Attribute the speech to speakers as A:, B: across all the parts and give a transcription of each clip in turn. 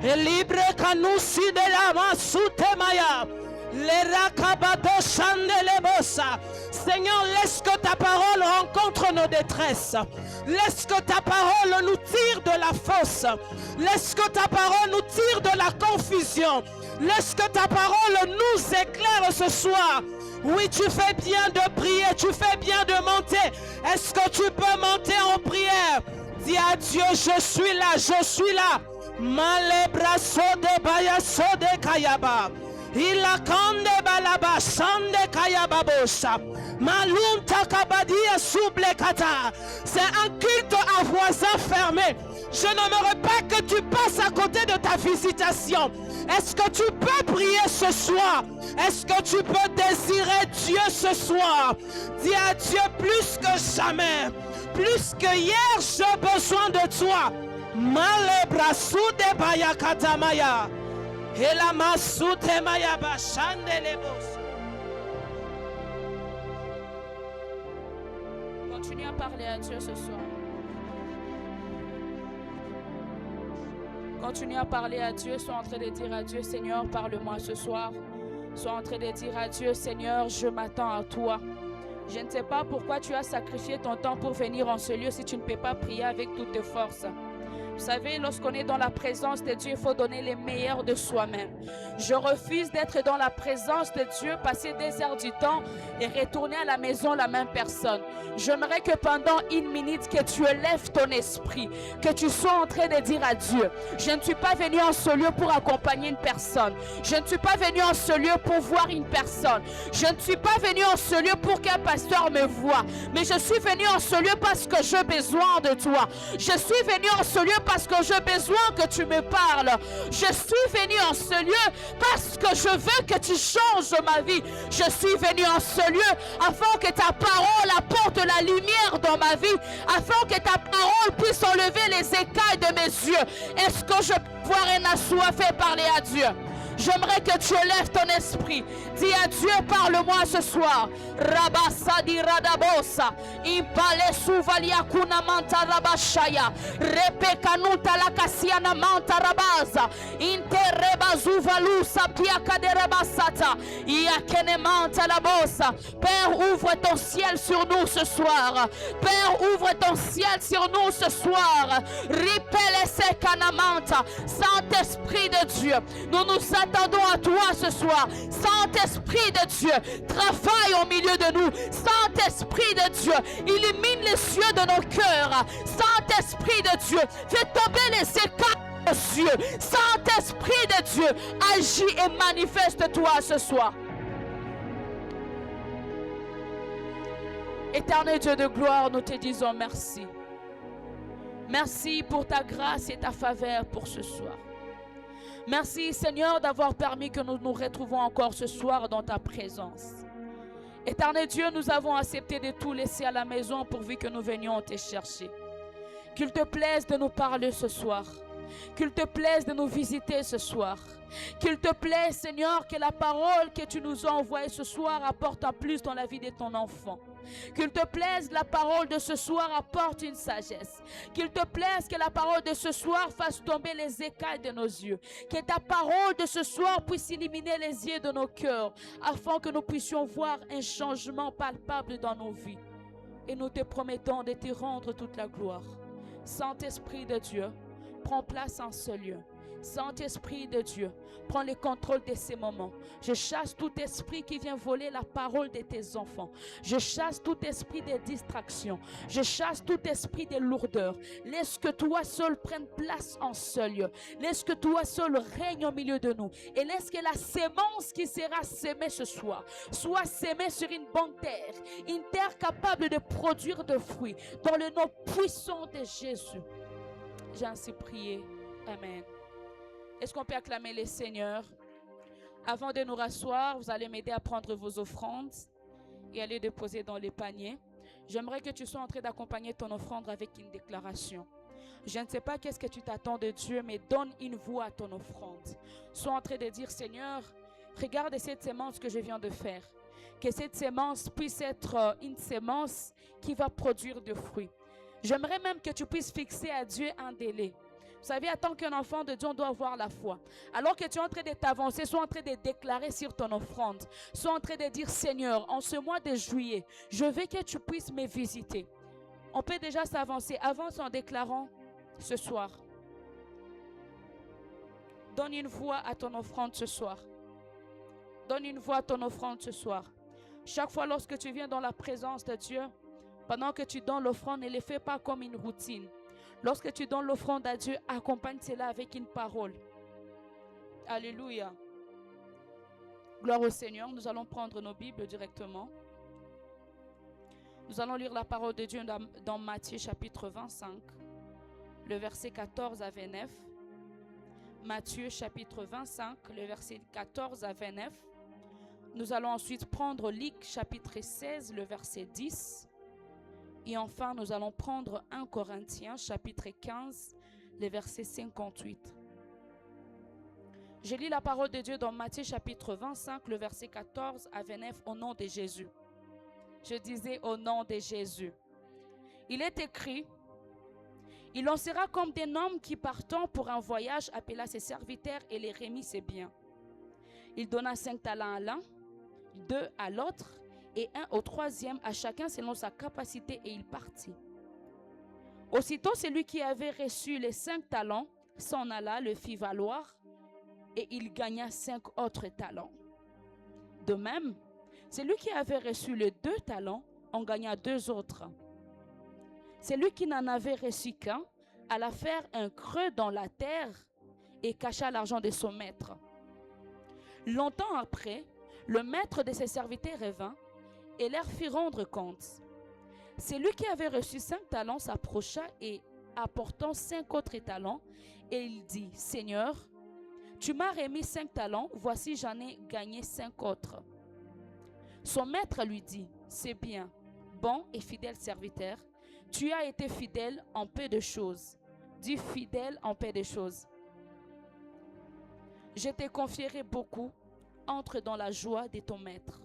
A: Et libre canusi de la masute maya. Les rakabato chandelebosa. Seigneur, laisse que ta parole rencontre nos détresses. Laisse que ta parole nous tire de la fosse. Laisse que ta parole nous tire de la confusion. Laisse que ta parole nous éclaire ce soir. Oui, tu fais bien de prier, tu fais bien de monter. Est-ce que tu peux monter en prière? Dis à Dieu, je suis là, je suis là. Malebraso de bayaso de kayaba. Ilakande balaba sande kayababosa. Malunta kabadia sublekata. C'est un culte à voisins fermés. Je n'aimerais pas que tu passes à côté de ta visitation. Est-ce que tu peux prier ce soir? Est-ce que tu peux désirer Dieu ce soir? Dis à Dieu, plus que jamais, plus que hier, j'ai besoin de toi. Malebrasu de bayakatamaya. Et la masute maya bashande lebos.
B: Continue à parler à Dieu ce soir. Continue à parler à Dieu. Sois en train de dire à Dieu, Seigneur, parle-moi ce soir. Sois en train de dire à Dieu, Seigneur, je m'attends à toi. Je ne sais pas pourquoi tu as sacrifié ton temps pour venir en ce lieu si tu ne peux pas prier avec toutes tes forces. Vous savez, lorsqu'on est dans la présence de Dieu, il faut donner les meilleurs de soi-même. Je refuse d'être dans la présence de Dieu, passer des heures du temps et retourner à la maison la même personne. J'aimerais que pendant une minute, que tu élèves ton esprit, que tu sois en train de dire à Dieu, je ne suis pas venu en ce lieu pour accompagner une personne. Je ne suis pas venu en ce lieu pour voir une personne. Je ne suis pas venu en ce lieu pour qu'un pasteur me voie. Mais je suis venu en ce lieu parce que j'ai besoin de toi. Je suis venu en ce lieu parce que j'ai besoin que tu me parles. Je suis venu en ce lieu parce que je veux que tu changes ma vie. Je suis venu en ce lieu afin que ta parole apporte la lumière dans ma vie, afin que ta parole puisse enlever les écailles de mes yeux. Est-ce que je peux voir un assoiffé parler à Dieu? J'aimerais que tu élèves ton esprit. Dis à Dieu, parle-moi ce soir. Rabasadi radabosa. Impale suvalia kuna manta rabashaya. Repekanuta la kasiana manta rabaza. Interreba zuvalusa piaka de rabasata. Iakene manta la bosa. Père, ouvre ton ciel sur nous ce soir. Père, ouvre ton ciel sur nous ce soir. Ripele sekanamanta. Saint-Esprit de Dieu, nous nous attendons à toi ce soir. Saint-Esprit de Dieu, travaille au milieu de nous. Saint-Esprit de Dieu, illumine les cieux de nos cœurs. Saint-Esprit de Dieu, fais tomber les écailles des cieux. Saint-Esprit de Dieu, agis et manifeste-toi ce soir. Éternel Dieu de gloire, nous te disons merci. Merci pour ta grâce et ta faveur pour ce soir. Merci Seigneur d'avoir permis que nous nous retrouvons encore ce soir dans ta présence. Éternel Dieu, nous avons accepté de tout laisser à la maison pourvu que nous venions te chercher. Qu'il te plaise de nous parler ce soir. Qu'il te plaise de nous visiter ce soir. Qu'il te plaise Seigneur que la parole que tu nous as envoyée ce soir apporte un plus dans la vie de ton enfant. Qu'il te plaise la parole de ce soir apporte une sagesse. Qu'il te plaise que la parole de ce soir fasse tomber les écailles de nos yeux. Que ta parole de ce soir puisse illuminer les yeux de nos cœurs afin que nous puissions voir un changement palpable dans nos vies. Et nous te promettons de te rendre toute la gloire. Saint-Esprit de Dieu, prends place en ce lieu. Saint-Esprit de Dieu, prends le contrôle de ces moments. Je chasse tout esprit qui vient voler la parole de tes enfants. Je chasse tout esprit de distraction. Je chasse tout esprit de lourdeur. Laisse que toi seul prenne place en ce lieu. Laisse que toi seul règne au milieu de nous. Et laisse que la sémence qui sera sémée ce soir soit sémée sur une bonne terre. Une terre capable de produire de fruits. Dans le nom puissant de Jésus. J'ai ainsi prié. Amen. Est-ce qu'on peut acclamer le Seigneur? Avant de nous rasseoir, vous allez m'aider à prendre vos offrandes et aller déposer dans les paniers. J'aimerais que tu sois en train d'accompagner ton offrande avec une déclaration. Je ne sais pas qu'est-ce que tu t'attends de Dieu, mais donne une voix à ton offrande. Sois en train de dire, Seigneur, regarde cette sémence que je viens de faire. Que cette sémence puisse être une sémence qui va produire de fruits. J'aimerais même que tu puisses fixer à Dieu un délai. Vous savez, en tant qu'un enfant de Dieu, on doit avoir la foi. Alors que tu es en train de t'avancer, sois en train de déclarer sur ton offrande. Sois en train de dire, Seigneur, en ce mois de juillet, je veux que tu puisses me visiter. On peut déjà s'avancer. Avance en déclarant ce soir. Donne une voix à ton offrande ce soir. Donne une voix à ton offrande ce soir. Chaque fois lorsque tu viens dans la présence de Dieu, pendant que tu donnes l'offrande, ne le fais pas comme une routine. Lorsque tu donnes l'offrande à Dieu, accompagne cela avec une parole. Alléluia. Gloire au Seigneur. Nous allons prendre nos Bibles directement. Nous allons lire la parole de Dieu dans Matthieu chapitre 25, le verset 14 à 29. Matthieu chapitre 25, le verset 14 à 29. Nous allons ensuite prendre Luc chapitre 16, le verset 10. Et enfin, nous allons prendre 1 Corinthiens chapitre 15, le verset 58. Je lis la parole de Dieu dans Matthieu chapitre 25, le verset 14 à 29 au nom de Jésus. Je disais au nom de Jésus. Il est écrit, il en sera comme des hommes qui partant pour un voyage appela ses serviteurs et les remit ses biens. Il donna 5 talents à l'un, 2 à l'autre et 1 au troisième, à chacun selon sa capacité, et il partit. Aussitôt celui qui avait reçu les 5 talents s'en alla, le fit valoir, et il gagna 5 autres talents. De même, celui qui avait reçu les 2 talents en gagna 2 autres. Celui qui n'en avait reçu qu'un alla faire un creux dans la terre et cacha l'argent de son maître. Longtemps après, le maître de ses serviteurs revint et leur fit rendre compte. Celui qui avait reçu 5 talents s'approcha et apportant 5 autres talents, et il dit, Seigneur, tu m'as remis 5 talents, voici j'en ai gagné 5 autres. Son maître lui dit, c'est bien, bon et fidèle serviteur, tu as été fidèle en peu de choses. Dis fidèle en peu de choses. Je t'ai confieré beaucoup, entre dans la joie de ton maître.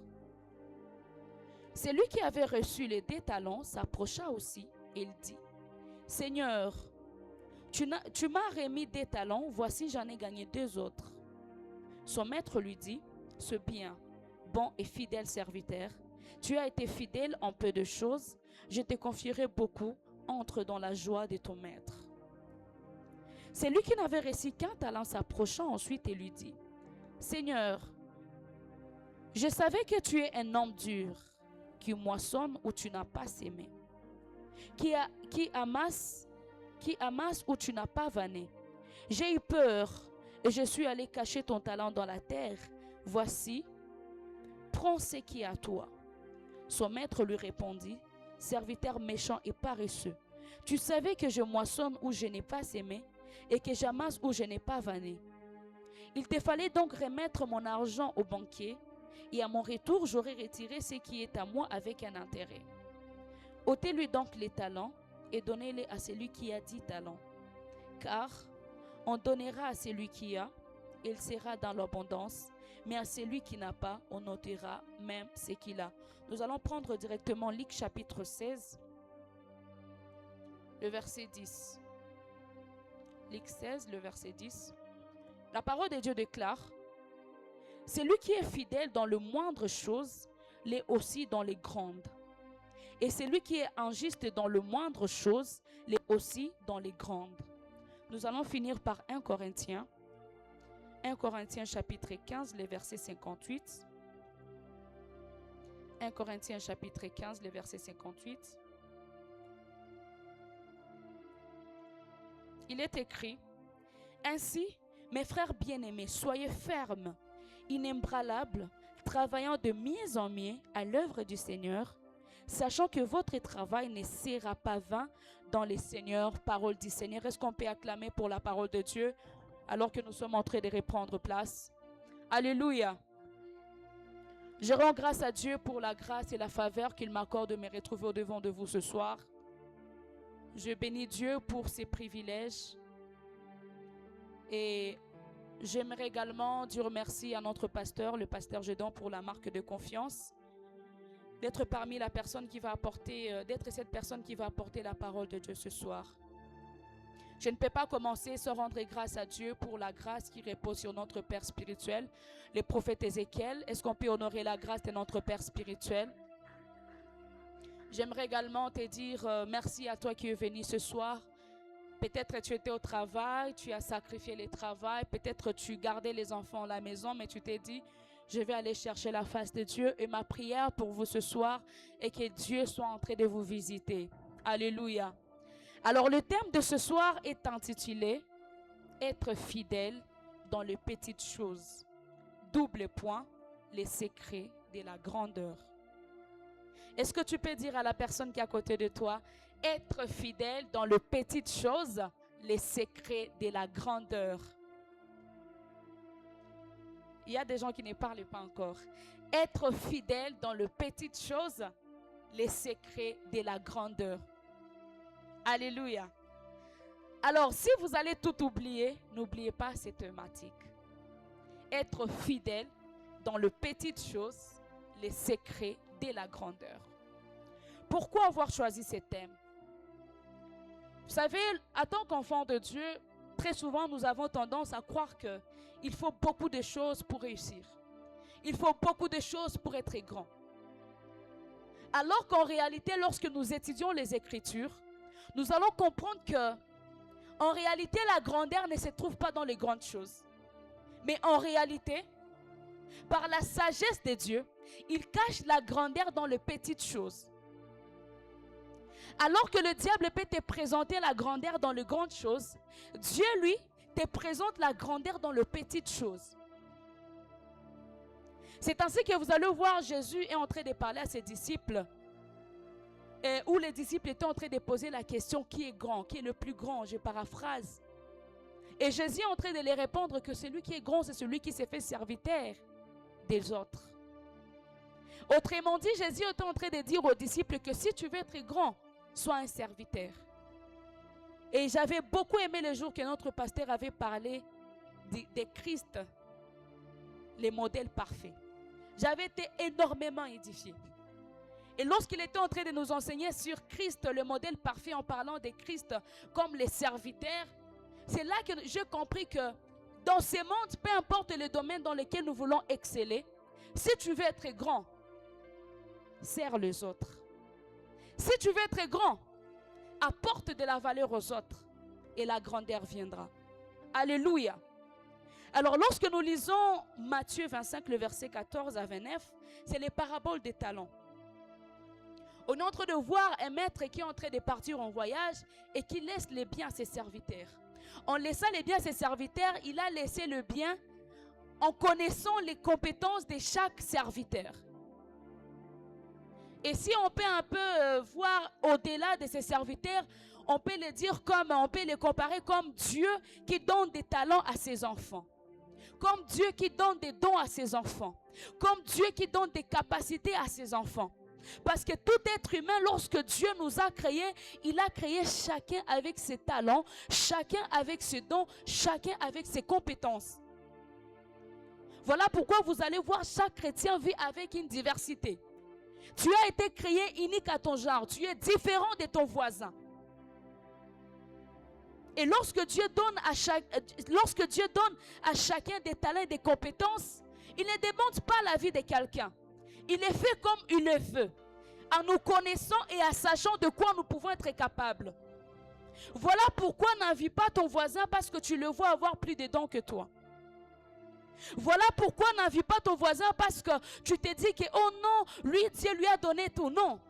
B: Celui qui avait reçu les 2 talents s'approcha aussi et il dit, Seigneur, tu m'as remis 2 talents, voici j'en ai gagné 2 autres. Son maître lui dit, c'est bien, bon et fidèle serviteur, tu as été fidèle en peu de choses, je te confierai beaucoup, entre dans la joie de ton maître. Celui qui n'avait reçu qu'un talent s'approcha ensuite et lui dit, Seigneur, je savais que tu es un homme dur, qui moissonne où tu n'as pas sémé, qui amasse où tu n'as pas vanné. J'ai eu peur et je suis allé cacher ton talent dans la terre. Voici, prends ce qui est à toi. Son maître lui répondit, serviteur méchant et paresseux, tu savais que je moissonne où je n'ai pas sémé et que j'amasse où je n'ai pas vanné. Il te fallait donc remettre mon argent au banquier, et à mon retour, j'aurai retiré ce qui est à moi avec un intérêt. Ôtez-lui donc les talents et donnez-les à celui qui a 10 talents. Car on donnera à celui qui a, et il sera dans l'abondance, mais à celui qui n'a pas, on ôtera même ce qu'il a. Nous allons prendre directement Luc chapitre 16, le verset 10. Luc 16, le verset 10. La parole de Dieu déclare, celui qui est fidèle dans le moindre chose, l'est aussi dans les grandes. Et celui qui est injuste dans le moindre chose, l'est aussi dans les grandes. Nous allons finir par 1 Corinthiens. 1 Corinthiens chapitre 15, le verset 58. 1 Corinthiens chapitre 15, le verset 58. Il est écrit, ainsi, mes frères bien-aimés, soyez fermes, inébranlables, travaillant de mieux en mieux à l'œuvre du Seigneur, sachant que votre travail ne sera pas vain dans le Seigneur. Parole du Seigneur. Est-ce qu'on peut acclamer pour la parole de Dieu alors que nous sommes en train de reprendre place? Alléluia. Je rends grâce à Dieu pour la grâce et la faveur qu'il m'accorde de me retrouver au devant de vous ce soir. Je bénis Dieu pour ses privilèges. Et j'aimerais également dire merci à notre pasteur, le pasteur Gédon, pour la marque de confiance, d'être parmi la personne qui va apporter, d'être cette personne qui va apporter la parole de Dieu ce soir. Je ne peux pas commencer sans rendre grâce à Dieu pour la grâce qui repose sur notre Père spirituel. Le prophète Ézéchiel, est-ce qu'on peut honorer la grâce de notre Père spirituel? J'aimerais également te dire merci à toi qui es venu ce soir. Peut-être tu étais au travail, tu as sacrifié le travail, peut-être tu gardais les enfants à la maison, mais tu t'es dit, je vais aller chercher la face de Dieu. Et ma prière pour vous ce soir est que Dieu soit en train de vous visiter. Alléluia. Alors le thème de ce soir est intitulé « Être fidèle dans les petites choses ». Double point, les secrets de la grandeur. Est-ce que tu peux dire à la personne qui est à côté de toi, être fidèle dans les petites choses, les secrets de la grandeur? Il y a des gens qui ne parlent pas encore. Être fidèle dans les petites choses, les secrets de la grandeur. Alléluia. Alors, si vous allez tout oublier, n'oubliez pas cette thématique. Être fidèle dans les petites choses, les secrets de la grandeur. Pourquoi avoir choisi ce thème? Vous savez, en tant qu'enfant de Dieu, très souvent nous avons tendance à croire qu'il faut beaucoup de choses pour réussir. Il faut beaucoup de choses pour être grand. Alors qu'en réalité, lorsque nous étudions les Écritures, nous allons comprendre que, en réalité, la grandeur ne se trouve pas dans les grandes choses. Mais en réalité, par la sagesse de Dieu, il cache la grandeur dans les petites choses. Alors que le diable peut te présenter la grandeur dans les grandes choses, Dieu, lui, te présente la grandeur dans les petites choses. C'est ainsi que vous allez voir Jésus est en train de parler à ses disciples, où les disciples étaient en train de poser la question qui est grand, qui est le plus grand, je paraphrase. Et Jésus est en train de les répondre que celui qui est grand, c'est celui qui s'est fait serviteur des autres. Autrement dit, Jésus était en train de dire aux disciples que si tu veux être grand, sois un serviteur. Et j'avais beaucoup aimé le jour que notre pasteur avait parlé de Christ, les modèles parfaits. J'avais été énormément édifié. Et lorsqu'il était en train de nous enseigner sur Christ, le modèle parfait, en parlant de Christ comme les serviteurs, c'est là que j'ai compris que dans ce monde, peu importe le domaine dans lequel nous voulons exceller, si tu veux être grand, sers les autres. Si tu veux être grand, apporte de la valeur aux autres et la grandeur viendra. Alléluia. Alors lorsque nous lisons Matthieu 25, le verset 14 à 29, c'est les paraboles des talents. On est en train de voir un maître qui est en train de partir en voyage et qui laisse les biens à ses serviteurs. En laissant les biens à ses serviteurs, il a laissé le bien en connaissant les compétences de chaque serviteur. Et si on peut un peu voir au-delà de ses serviteurs, on peut les dire comme, on peut les comparer comme Dieu qui donne des talents à ses enfants. Comme Dieu qui donne des dons à ses enfants. Comme Dieu qui donne des capacités à ses enfants. Parce que tout être humain, lorsque Dieu nous a créés, il a créé chacun avec ses talents, chacun avec ses dons, chacun avec ses compétences. Voilà pourquoi vous allez voir chaque chrétien vit avec une diversité. Tu as été créé unique à ton genre, tu es différent de ton voisin. Et lorsque Dieu donne à chacun des talents et des compétences, il ne demande pas la vie de quelqu'un. Il est fait comme il le veut, en nous connaissant et en sachant de quoi nous pouvons être capables. Voilà pourquoi n'envie pas ton voisin parce que tu le vois avoir plus de dons que toi. Voilà pourquoi n'envie pas ton voisin parce que tu te dis que oh non, lui, Dieu lui a donné tout. Non.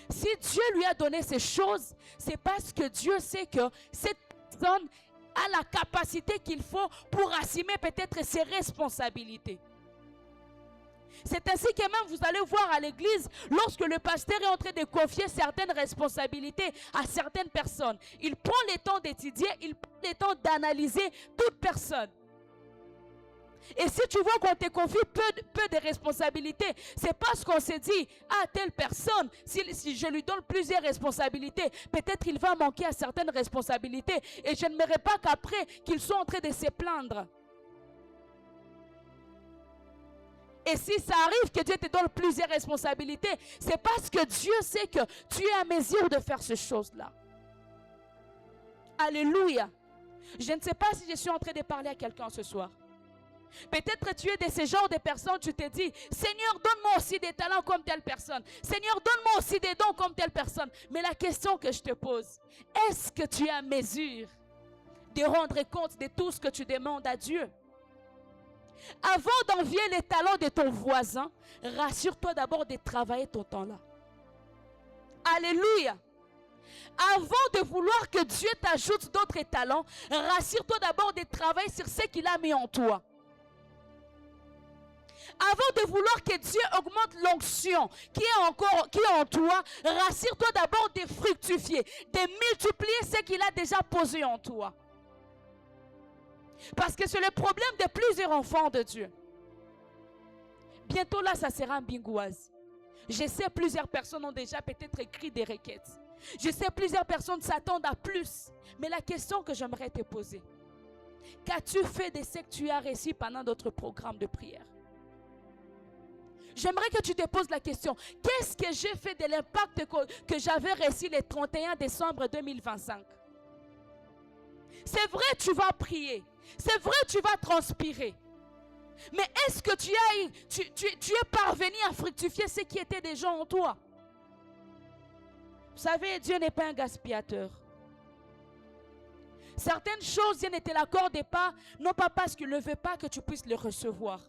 B: Si Dieu lui a donné ces choses, c'est parce que Dieu sait que cette personne a la capacité qu'il faut pour assumer peut-être ses responsabilités. C'est ainsi que même vous allez voir à l'église, lorsque le pasteur est en train de confier certaines responsabilités à certaines personnes, il prend le temps d'étudier, il prend le temps d'analyser toute personne. Et si tu vois qu'on te confie peu de responsabilités, c'est parce qu'on s'est dit, ah, telle personne, si je lui donne plusieurs responsabilités, peut-être il va manquer à certaines responsabilités. Et je n'aimerais pas qu'après, qu'il soit en train de se plaindre. Et si ça arrive que Dieu te donne plusieurs responsabilités, c'est parce que Dieu sait que tu es à mesure de faire ces choses-là. Alléluia. Je ne sais pas si je suis en train de parler à quelqu'un ce soir. Peut-être tu es de ces genres de personnes, tu te dis, Seigneur, donne-moi aussi des talents comme telle personne. Seigneur, donne-moi aussi des dons comme telle personne. Mais la question que je te pose, est-ce que tu es à mesure de rendre compte de tout ce que tu demandes à Dieu? Avant d'envier les talents de ton voisin, rassure-toi d'abord de travailler ton temps-là. Alléluia. Avant de vouloir que Dieu t'ajoute d'autres talents, rassure-toi d'abord de travailler sur ce qu'il a mis en toi. Avant de vouloir que Dieu augmente l'onction qui est en toi, rassure-toi d'abord de fructifier, de multiplier ce qu'il a déjà posé en toi. Parce que c'est le problème de plusieurs enfants de Dieu. Bientôt là, ça sera un bingouaz. Je sais plusieurs personnes ont déjà peut-être écrit des requêtes. Je sais plusieurs personnes s'attendent à plus. Mais la question que j'aimerais te poser, qu'as-tu fait de ce que tu as reçu pendant d'autres programmes de prière? J'aimerais que tu te poses la question, qu'est-ce que j'ai fait de l'impact que j'avais reçu le 31 décembre 2025? C'est vrai, tu vas prier. C'est vrai, tu vas transpirer. Mais est-ce que tu es parvenu à fructifier ce qui était déjà en toi? Vous savez, Dieu n'est pas un gaspillateur. Certaines choses, Dieu ne te l'accorde pas, non pas parce qu'il ne veut pas que tu puisses les recevoir.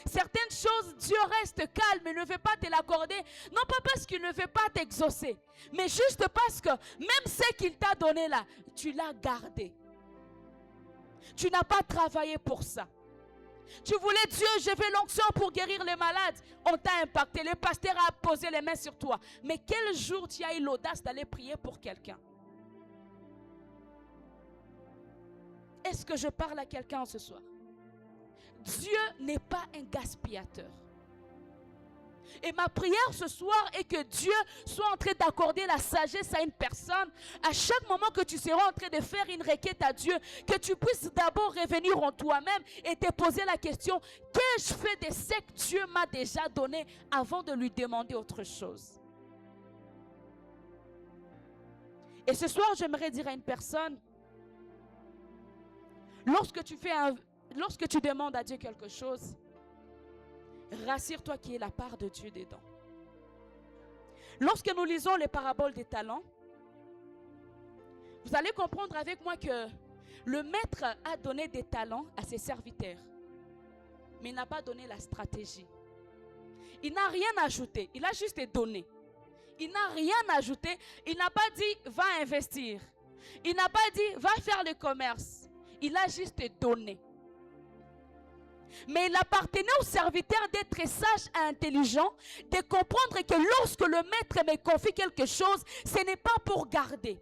B: Certaines choses, Dieu reste calme et ne veut pas te l'accorder, non pas parce qu'il ne veut pas t'exaucer, mais juste parce que même ce qu'il t'a donné là, tu l'as gardé. Tu n'as pas travaillé pour ça. Tu voulais Dieu, je veux l'onction pour guérir les malades. On t'a impacté, le pasteur a posé les mains sur toi. Mais quel jour tu as eu l'audace d'aller prier pour quelqu'un? Est-ce que je parle à quelqu'un ce soir? Dieu n'est pas un gaspillateur. Et ma prière ce soir est que Dieu soit en train d'accorder la sagesse à une personne. À chaque moment que tu seras en train de faire une requête à Dieu, que tu puisses d'abord revenir en toi-même et te poser la question, qu'ai-je fait de ce que Dieu m'a déjà donné avant de lui demander autre chose? Et ce soir, j'aimerais dire à une personne, lorsque tu demandes à Dieu quelque chose, rassure-toi qu'il y ait la part de Dieu dedans. Lorsque nous lisons les paraboles des talents, vous allez comprendre avec moi que le maître a donné des talents à ses serviteurs, mais il n'a pas donné la stratégie. Il n'a rien ajouté, il a juste donné. Il n'a rien ajouté, il n'a pas dit va investir. Il n'a pas dit va faire le commerce. Il a juste donné. Mais il appartenait au serviteur d'être sage et intelligent, de comprendre que lorsque le maître me confie quelque chose, ce n'est pas pour garder.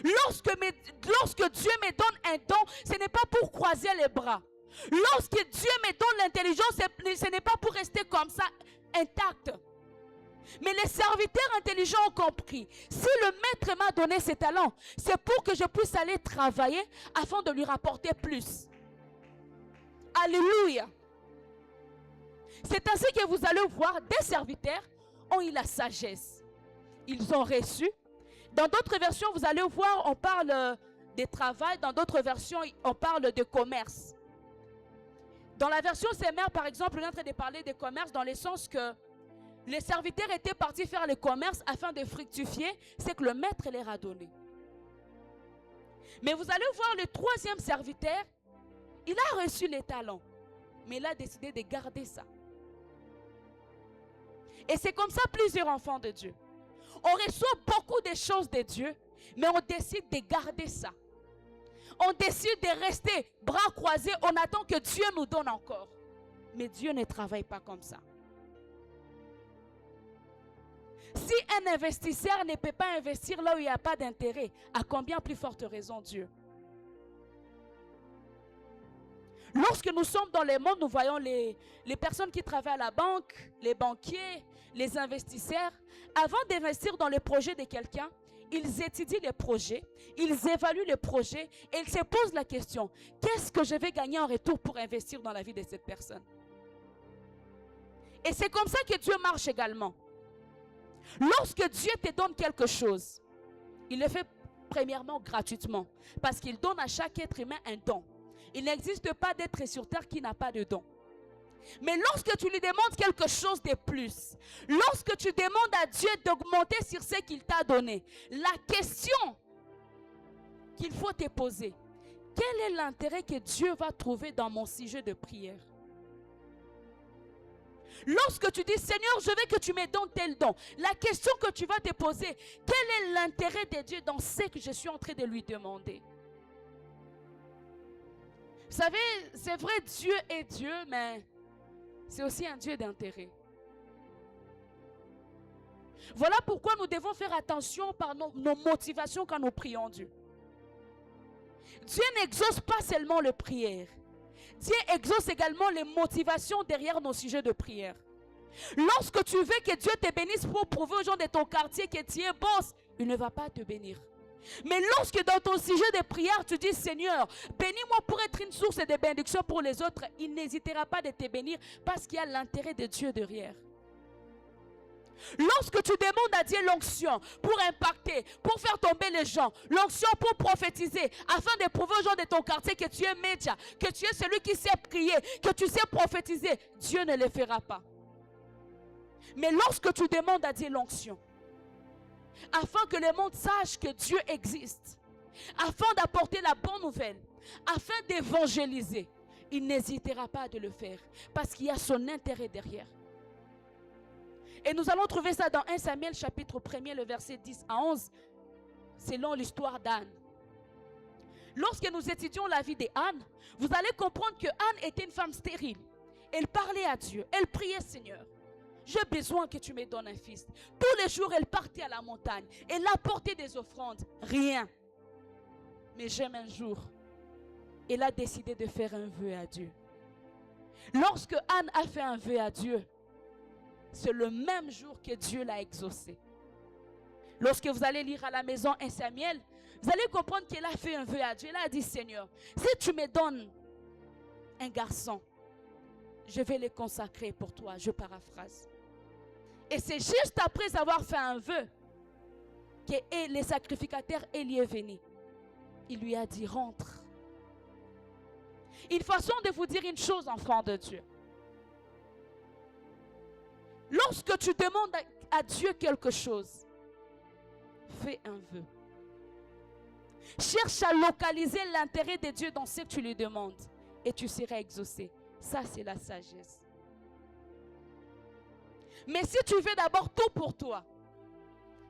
B: Lorsque Dieu me donne un don, ce n'est pas pour croiser les bras. Lorsque Dieu me donne l'intelligence, ce n'est pas pour rester comme ça, intact. Mais les serviteurs intelligents ont compris. Si le maître m'a donné ses talents, c'est pour que je puisse aller travailler afin de lui rapporter plus. Alléluia. C'est ainsi que vous allez voir des serviteurs ont eu la sagesse. Ils ont reçu. Dans d'autres versions, vous allez voir, on parle de travail. Dans d'autres versions, on parle de commerce. Dans la version CMR, par exemple, on est en train de parler de commerce dans le sens que les serviteurs étaient partis faire le commerce afin de fructifier ce que le maître leur a donné. Mais vous allez voir le troisième serviteur, il a reçu les talents, mais il a décidé de garder ça. Et c'est comme ça plusieurs enfants de Dieu. On reçoit beaucoup de choses de Dieu, mais on décide de garder ça. On décide de rester bras croisés, on attend que Dieu nous donne encore. Mais Dieu ne travaille pas comme ça. Si un investisseur ne peut pas investir là où il n'y a pas d'intérêt, à combien plus forte raison Dieu? Lorsque nous sommes dans le monde, nous voyons les personnes qui travaillent à la banque, les banquiers, les investisseurs. Avant d'investir dans le projet de quelqu'un, ils étudient les projets, ils évaluent les projets et ils se posent la question, qu'est-ce que je vais gagner en retour pour investir dans la vie de cette personne? Et c'est comme ça que Dieu marche également. Lorsque Dieu te donne quelque chose, il le fait Premièrement, gratuitement. Parce qu'il donne à chaque être humain un don. Il n'existe pas d'être sur terre qui n'a pas de don. Mais lorsque tu lui demandes quelque chose de plus, lorsque tu demandes à Dieu d'augmenter sur ce qu'il t'a donné, la question qu'il faut te poser, quel est l'intérêt que Dieu va trouver dans mon sujet de prière? Lorsque tu dis, Seigneur, je veux que tu me donnes tel don, la question que tu vas te poser, quel est l'intérêt de Dieu dans ce que je suis en train de lui demander? Vous savez, c'est vrai, Dieu est Dieu, mais c'est aussi un Dieu d'intérêt. Voilà pourquoi nous devons faire attention par nos motivations quand nous prions Dieu. Dieu n'exauce pas seulement les prières. Dieu exauce également les motivations derrière nos sujets de prière. Lorsque tu veux que Dieu te bénisse pour prouver aux gens de ton quartier que tu es boss, il ne va pas te bénir. Mais lorsque dans ton sujet de prière, tu dis, Seigneur, bénis-moi pour être une source de bénédiction pour les autres, il n'hésitera pas de te bénir parce qu'il y a l'intérêt de Dieu derrière. Lorsque tu demandes à Dieu l'onction pour impacter, pour faire tomber les gens, l'onction pour prophétiser, afin de prouver aux gens de ton quartier que tu es média, que tu es celui qui sait prier, que tu sais prophétiser, Dieu ne le fera pas. Mais lorsque tu demandes à Dieu l'onction, afin que le monde sache que Dieu existe, afin d'apporter la bonne nouvelle, afin d'évangéliser, il n'hésitera pas de le faire, parce qu'il y a son intérêt derrière. Et nous allons trouver ça dans 1 Samuel chapitre 1er, le verset 10 à 11, selon l'histoire d'Anne. Lorsque nous étudions la vie d'Anne, vous allez comprendre que Anne était une femme stérile. Elle parlait à Dieu, elle priait, Seigneur, j'ai besoin que tu me donnes un fils. Tous les jours, elle partait à la montagne, elle apportait des offrandes, rien. Mais j'aime un jour, elle a décidé de faire un vœu à Dieu. Lorsque Anne a fait un vœu à Dieu, c'est le même jour que Dieu l'a exaucé. Lorsque vous allez lire à la maison 1 Samuel, vous allez comprendre qu'elle a fait un vœu à Dieu. Elle a dit, Seigneur, si tu me donnes un garçon, je vais le consacrer pour toi. Je paraphrase. Et c'est juste après avoir fait un vœu que les sacrificateurs Élie est venu. Il lui a dit, rentre. Une façon de vous dire une chose, enfant de Dieu. Lorsque tu demandes à Dieu quelque chose, fais un vœu. Cherche à localiser l'intérêt de Dieu dans ce que tu lui demandes et tu seras exaucé. Ça, c'est la sagesse. Mais si tu veux d'abord tout pour toi,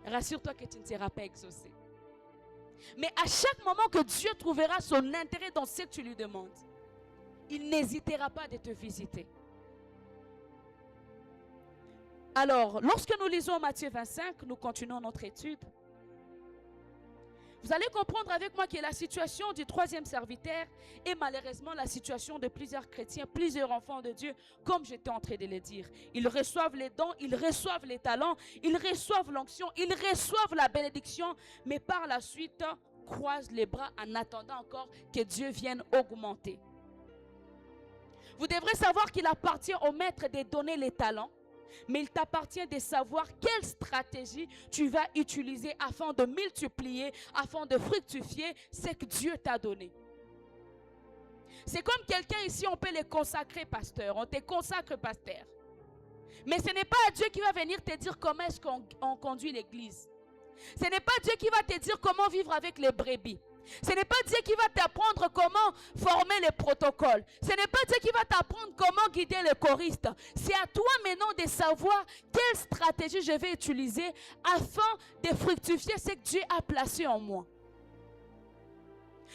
B: rassure-toi que tu ne seras pas exaucé. Mais à chaque moment que Dieu trouvera son intérêt dans ce que tu lui demandes, il n'hésitera pas de te visiter. Alors, lorsque nous lisons Matthieu 25, nous continuons notre étude. Vous allez comprendre avec moi que la situation du troisième serviteur est malheureusement la situation de plusieurs chrétiens, plusieurs enfants de Dieu, comme j'étais en train de le dire. Ils reçoivent les dons, ils reçoivent les talents, ils reçoivent l'onction, ils reçoivent la bénédiction, mais par la suite, croisent les bras en attendant encore que Dieu vienne augmenter. Vous devrez savoir qu'il appartient au maître de donner les talents, mais il t'appartient de savoir quelle stratégie tu vas utiliser afin de multiplier, afin de fructifier ce que Dieu t'a donné. C'est comme quelqu'un ici, on peut le consacrer pasteur, on te consacre pasteur. Mais ce n'est pas Dieu qui va venir te dire comment est-ce qu'on conduit l'église. Ce n'est pas Dieu qui va te dire comment vivre avec les brebis. Ce n'est pas Dieu qui va t'apprendre comment former les protocoles. Ce n'est pas Dieu qui va t'apprendre comment guider les choristes. C'est à toi maintenant de savoir quelle stratégie je vais utiliser afin de fructifier ce que Dieu a placé en moi.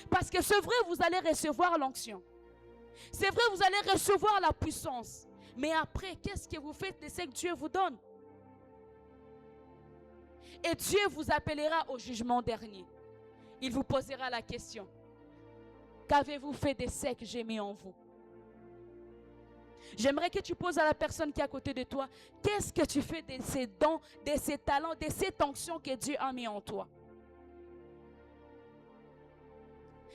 B: Parce que c'est vrai, vous allez recevoir l'onction. C'est vrai, vous allez recevoir la puissance. Mais après, qu'est-ce que vous faites de ce que Dieu vous donne? Et Dieu vous appellera au jugement dernier. Il vous posera la question. Qu'avez-vous fait de ce que j'ai mis en vous? J'aimerais que tu poses à la personne qui est à côté de toi, qu'est-ce que tu fais de ces dons, de ces talents, de cette onction que Dieu a mis en toi?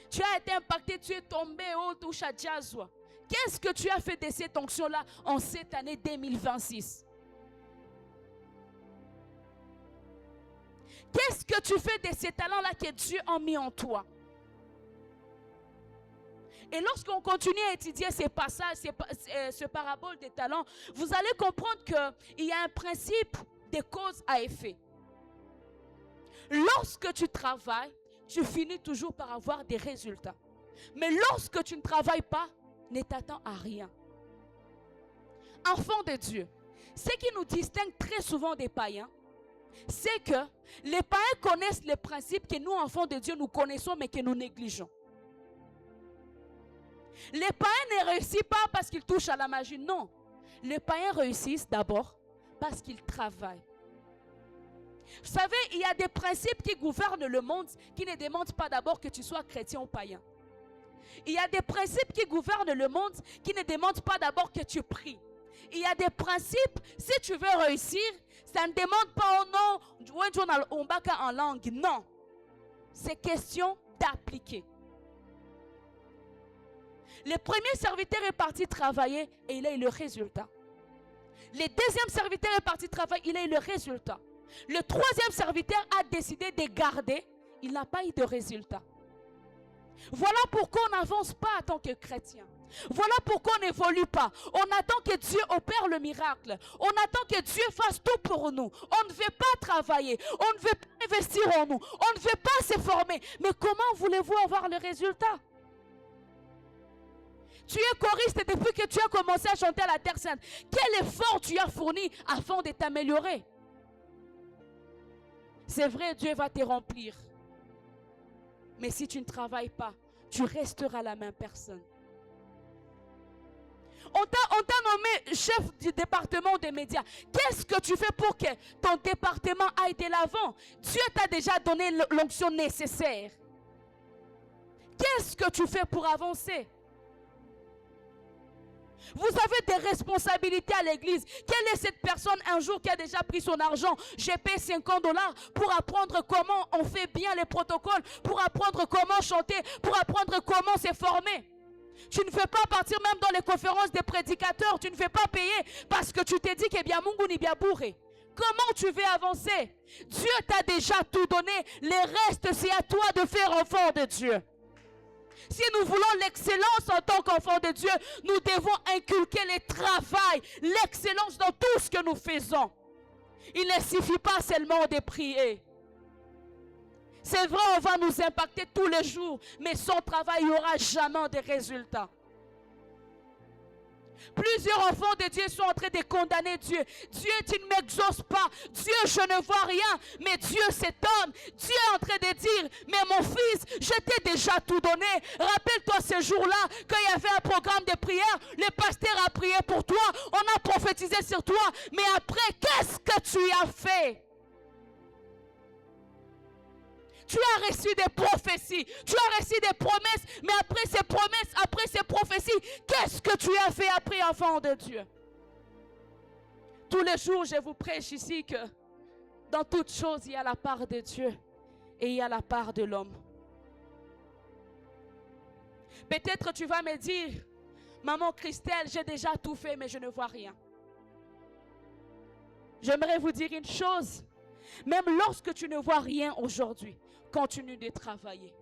B: Tu as été impacté, tu es tombé au touche à Jazwa. Qu'est-ce que tu as fait de cette onction-là en cette année 2026? Qu'est-ce que tu fais de ces talents-là que Dieu a mis en toi? Et lorsqu'on continue à étudier ces passages, ce parabole des talents, vous allez comprendre qu'il y a un principe de cause à effet. Lorsque tu travailles, tu finis toujours par avoir des résultats. Mais lorsque tu ne travailles pas, ne t'attends à rien. Enfants de Dieu, ce qui nous distingue très souvent des païens, c'est que les païens connaissent les principes que nous, enfants de Dieu, nous connaissons mais que nous négligeons. Les païens ne réussissent pas parce qu'ils touchent à la magie, non. Les païens réussissent d'abord parce qu'ils travaillent. Vous savez, il y a des principes qui gouvernent le monde qui ne demandent pas d'abord que tu sois chrétien ou païen. Il y a des principes qui gouvernent le monde qui ne demandent pas d'abord que tu pries. Il y a des principes, si tu veux réussir, ça ne demande pas au nom en langue, non. C'est question d'appliquer. Le premier serviteur est parti travailler et il a eu le résultat. Le deuxième serviteur est parti travailler, il a eu le résultat. Le troisième serviteur a décidé de garder, il n'a pas eu de résultat. Voilà pourquoi on n'avance pas en tant que chrétien. Voilà pourquoi on n'évolue pas. On attend que Dieu opère le miracle. On attend que Dieu fasse tout pour nous. On ne veut pas travailler. On ne veut pas investir en nous. On ne veut pas se former. Mais comment voulez-vous avoir le résultat? Tu es choriste depuis que tu as commencé à chanter à la Terre Sainte. Quel effort tu as fourni afin de t'améliorer? C'est vrai, Dieu va te remplir. Mais si tu ne travailles pas, tu resteras la même personne. On t'a nommé chef du département des médias. Qu'est-ce que tu fais pour que ton département aille de l'avant? Dieu t'a déjà donné l'onction nécessaire. Qu'est-ce que tu fais pour avancer? Vous avez des responsabilités à l'église. Quelle est cette personne un jour qui a déjà pris son argent? J'ai payé $50 pour apprendre comment on fait bien les protocoles, pour apprendre comment chanter, pour apprendre comment se former. Tu ne veux pas partir même dans les conférences des prédicateurs. Tu ne veux pas payer parce que tu t'es dit que bien Mungu ni bien bourré. Comment tu veux avancer? Dieu t'a déjà tout donné. Le reste, c'est à toi de faire enfant de Dieu. Si nous voulons l'excellence en tant qu'enfants de Dieu, nous devons inculquer le travail, l'excellence dans tout ce que nous faisons. Il ne suffit pas seulement de prier. C'est vrai, on va nous impacter tous les jours, mais sans travail, il n'y aura jamais de résultats. Plusieurs enfants de Dieu sont en train de condamner Dieu. Dieu, tu ne m'exauces pas. Dieu, je ne vois rien. Mais Dieu, cet homme, Dieu est en train de dire, mais mon fils, je t'ai déjà tout donné. Rappelle-toi ce jour-là, quand il y avait un programme de prière, le pasteur a prié pour toi, on a prophétisé sur toi. Mais après, qu'est-ce que tu as fait? Tu as reçu des prophéties, tu as reçu des promesses, mais après ces promesses, après ces prophéties, qu'est-ce que tu as fait après, enfant de Dieu? Tous les jours, je vous prêche ici que dans toutes choses, il y a la part de Dieu et il y a la part de l'homme. Peut-être tu vas me dire, maman Christelle, j'ai déjà tout fait, mais je ne vois rien. J'aimerais vous dire une chose. Même lorsque tu ne vois rien aujourd'hui, continue de travailler.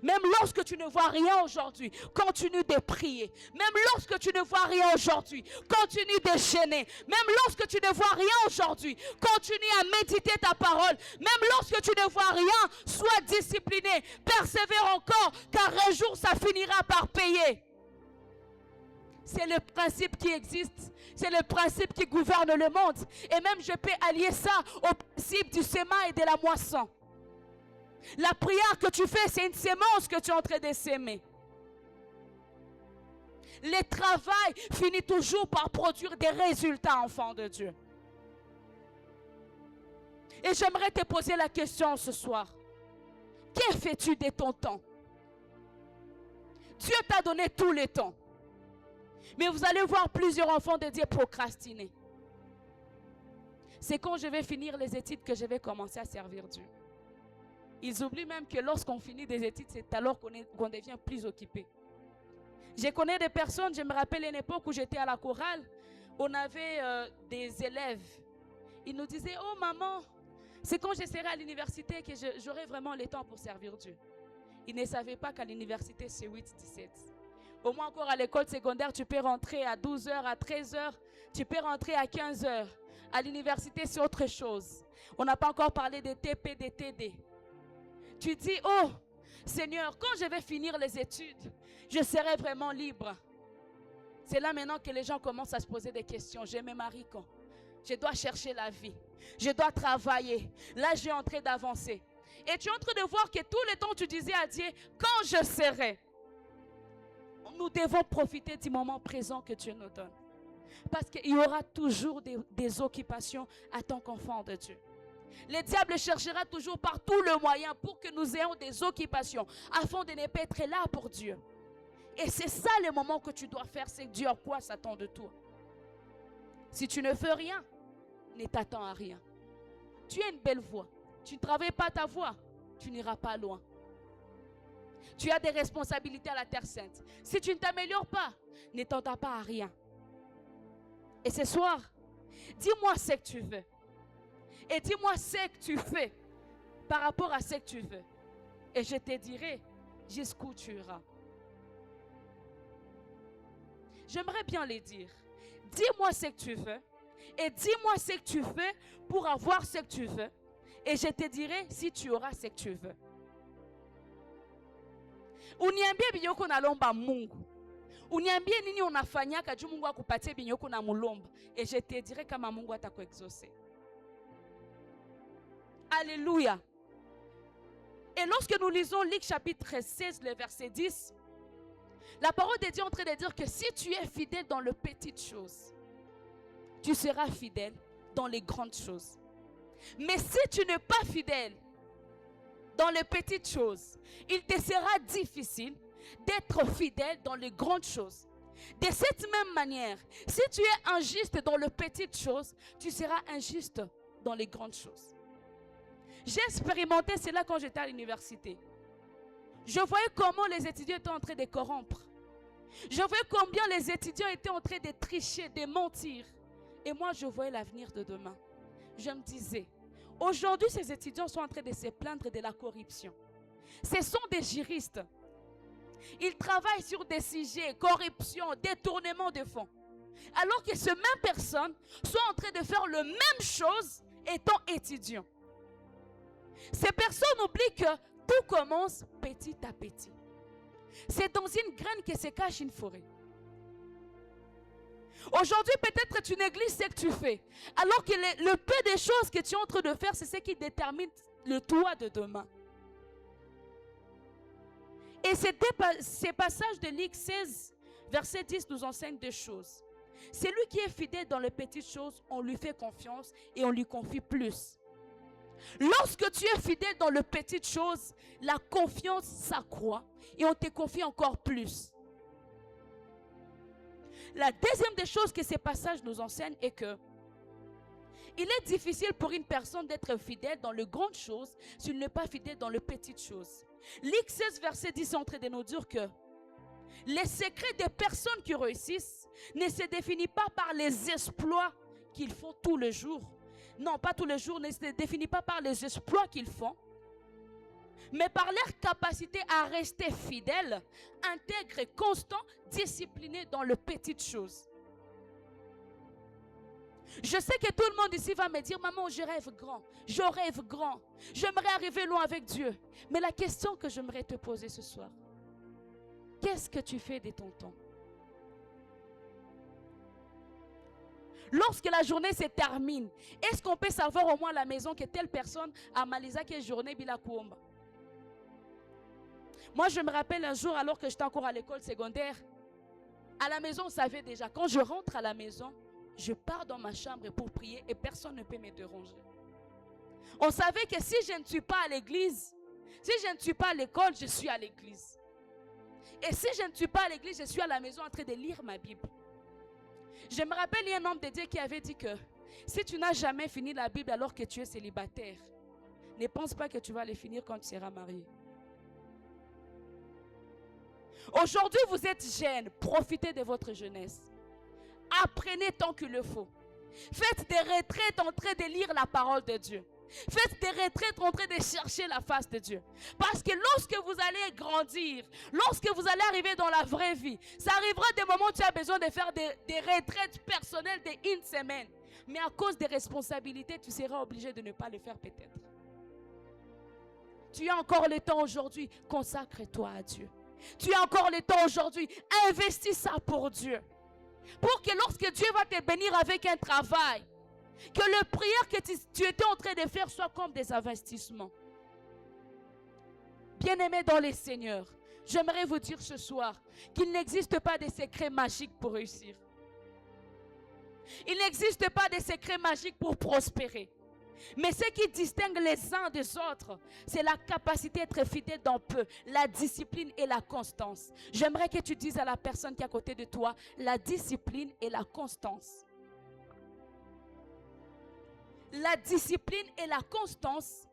B: Même lorsque tu ne vois rien aujourd'hui, continue de prier. Même lorsque tu ne vois rien aujourd'hui, continue de gêner. Même lorsque tu ne vois rien aujourd'hui, continue à méditer ta parole. Même lorsque tu ne vois rien, sois discipliné. Persévère encore, car un jour ça finira par payer. C'est le principe qui existe. C'est le principe qui gouverne le monde. Et même je peux allier ça au principe du sémin et de la moisson. La prière que tu fais, c'est une sémence que tu es en train de s'aimer. Le travail finit toujours par produire des résultats, enfant de Dieu. Et j'aimerais te poser la question ce soir. Que fais-tu de ton temps? Dieu t'a donné tout le temps. Mais vous allez voir plusieurs enfants de Dieu procrastiner. C'est quand je vais finir les études que je vais commencer à servir Dieu. Ils oublient même que lorsqu'on finit des études, c'est alors qu'on devient plus occupé. Je connais des personnes, je me rappelle une époque où j'étais à la chorale, on avait des élèves. Ils nous disaient, oh maman, C'est quand je serai à l'université que j'aurai vraiment le temps pour servir Dieu. Ils ne savaient pas qu'à l'université, c'est 8-17. Au moins encore à l'école secondaire, tu peux rentrer à 12h, à 13h. Tu peux rentrer à 15h. À l'université, c'est autre chose. On n'a pas encore parlé des TP, des TD. Tu dis, oh, Seigneur, quand je vais finir les études, je serai vraiment libre. C'est là maintenant que les gens commencent à se poser des questions. Je me marie quand? Je dois chercher la vie. Je dois travailler. Là, je suis en train d'avancer. Et tu es en train de voir que tout le temps, tu disais à Dieu, quand je serai. Nous devons profiter du moment présent que Dieu nous donne. Parce qu'il y aura toujours des occupations à tant qu'enfant de Dieu. Le diable cherchera toujours par tous les moyens pour que nous ayons des occupations afin de ne pas être là pour Dieu. Et c'est ça le moment que tu dois faire, c'est que Dieu à quoi s'attend de toi. Si tu ne fais rien, ne t'attends à rien. Tu as une belle voix. Tu ne travailles pas ta voix, tu n'iras pas loin. Tu as des responsabilités à la Terre Sainte. Si tu ne t'améliores pas, ne t'attends pas à rien. Et ce soir, dis-moi ce que tu veux. Et dis-moi ce que tu fais par rapport à ce que tu veux. Et je te dirai jusqu'où tu iras. J'aimerais bien le dire. Dis-moi ce que tu veux. Et dis-moi ce que tu fais pour avoir ce que tu veux. Et je te dirai si tu auras ce que tu veux. Uniambie binyoko na lomba Mungu. Uniambie nini unafanyaka juu Mungu akupatie binyoko na mulomba. Et je te dirai kama Mungu atakuexaucer. Alléluia. Et lorsque nous lisons Luc chapitre 16, le verset 10, la parole de Dieu est en train de dire que si tu es fidèle dans les petites choses, tu seras fidèle dans les grandes choses. Mais si tu n'es pas fidèle dans les petites choses, il te sera difficile d'être fidèle dans les grandes choses. De cette même manière, si tu es injuste dans les petites choses, tu seras injuste dans les grandes choses. J'ai expérimenté cela quand j'étais à l'université. Je voyais comment les étudiants étaient en train de corrompre. Je voyais combien les étudiants étaient en train de tricher, de mentir. Et moi, je voyais l'avenir de demain. Je me disais, aujourd'hui, ces étudiants sont en train de se plaindre de la corruption. Ce sont des juristes. Ils travaillent sur des sujets, corruption, détournement de fonds. Alors que ces mêmes personnes sont en train de faire la même chose étant étudiants. Ces personnes oublient que tout commence petit à petit. C'est dans une graine que se cache une forêt. Aujourd'hui, peut-être tu négliges ce que tu fais. Alors que le peu de choses que tu es en train de faire, c'est ce qui détermine le toi de demain. Et ces passages de Luc 16, verset 10 nous enseignent deux choses. Celui qui est fidèle dans les petites choses, on lui fait confiance et on lui confie plus. Lorsque tu es fidèle dans les petites choses, la confiance s'accroît et on te confie encore plus. La deuxième des choses que ces passages nous enseignent est que il est difficile pour une personne d'être fidèle dans les grandes choses s'il n'est pas fidèle dans les petites choses. Luc 16, verset 10 est en train de nous dire que les secrets des personnes qui réussissent ne se définissent pas par les exploits qu'ils font tous les jours. Non, pas tous les jours, ne se définissent pas par les exploits qu'ils font, mais par leur capacité à rester fidèles, intègres et constants, disciplinés dans les petites choses. Je sais que tout le monde ici va me dire, maman, je rêve grand, j'aimerais arriver loin avec Dieu. Mais la question que j'aimerais te poser ce soir, qu'est-ce que tu fais de ton temps? Lorsque la journée se termine, est-ce qu'on peut savoir au moins à la maison que telle personne a malisé quelle journée bila kuomba? Moi, je me rappelle un jour, alors que j'étais encore à l'école secondaire, à la maison, on savait déjà, quand je rentre à la maison, je pars dans ma chambre pour prier et personne ne peut me déranger. On savait que si je ne suis pas à l'église, si je ne suis pas à l'école, je suis à l'église. Et si je ne suis pas à l'église, je suis à la maison en train de lire ma Bible. Je me rappelle, il y a un homme de Dieu qui avait dit que si tu n'as jamais fini la Bible alors que tu es célibataire, ne pense pas que tu vas les finir quand tu seras marié. Aujourd'hui, vous êtes jeunes, profitez de votre jeunesse. Apprenez tant qu'il le faut. Faites des retraites en train de lire la parole de Dieu. Faites des retraites en train de chercher la face de Dieu. Parce que lorsque vous allez grandir, lorsque vous allez arriver dans la vraie vie, ça arrivera des moments où tu as besoin de faire des retraites personnelles de 1 semaine. Mais à cause des responsabilités, tu seras obligé de ne pas le faire peut-être. Tu as encore le temps aujourd'hui, consacre-toi à Dieu. Tu as encore le temps aujourd'hui, investis ça pour Dieu. Pour que lorsque Dieu va te bénir avec un travail, que le prière que tu étais en train de faire soit comme des investissements. Bien-aimés dans les Seigneurs, j'aimerais vous dire ce soir qu'il n'existe pas de secret magique pour réussir. Il n'existe pas de secret magique pour prospérer. Mais ce qui distingue les uns des autres, c'est la capacité d'être fidèle dans peu, la discipline et la constance. J'aimerais que tu dises à la personne qui est à côté de toi, la discipline et la constance. La discipline et la constance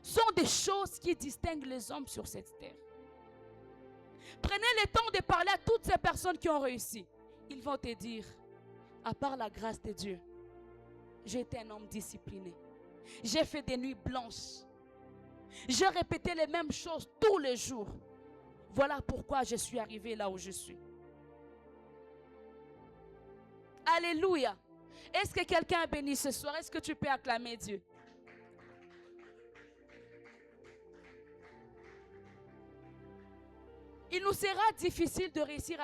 B: sont des choses qui distinguent les hommes sur cette terre. Prenez le temps de parler à toutes ces personnes qui ont réussi. Ils vont te dire, à part la grâce de Dieu, j'ai été un homme discipliné. J'ai fait des nuits blanches. J'ai répété les mêmes choses tous les jours. Voilà pourquoi je suis arrivé là où je suis. Alléluia. Est-ce que quelqu'un est béni ce soir? Est-ce que tu peux acclamer Dieu? Il nous sera difficile de réussir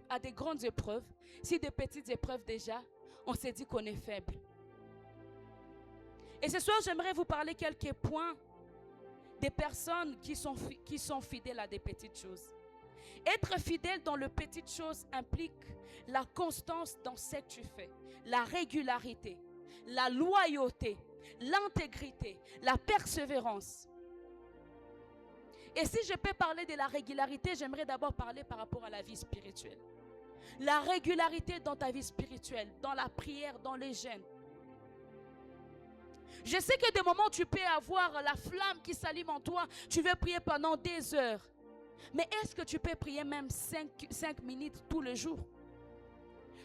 B: à des grandes épreuves si des petites épreuves déjà, on s'est dit qu'on est faible. Et ce soir, j'aimerais vous parler quelques points des personnes qui sont fidèles à des petites choses. Être fidèle dans les petites choses implique la constance dans ce que tu fais, la régularité, la loyauté, l'intégrité, la persévérance. Et si je peux parler de la régularité, j'aimerais d'abord parler par rapport à la vie spirituelle. La régularité dans ta vie spirituelle, dans la prière, dans les jeûnes. Je sais que des moments tu peux avoir la flamme qui s'allume en toi, tu veux prier pendant des heures. Mais est-ce que tu peux prier même 5 minutes tous les jours?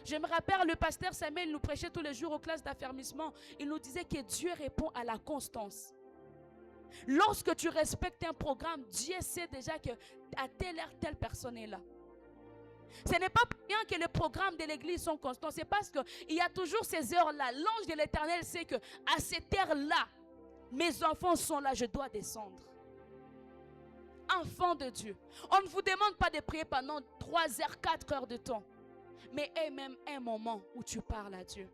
B: Je me rappelle, le pasteur Samuel nous prêchait tous les jours aux classes d'affermissement. Il nous disait que Dieu répond à la constance. Lorsque tu respectes un programme, Dieu sait déjà que à telle heure, telle personne est là. Ce n'est pas bien que les programmes de l'église sont constants. C'est parce qu'il y a toujours ces heures-là. L'ange de l'Éternel sait qu'à cette heure-là, mes enfants sont là, je dois descendre. Enfants de Dieu. On ne vous demande pas de prier pendant 3 heures, 4 heures de temps. Mais aie même un moment où tu parles à Dieu.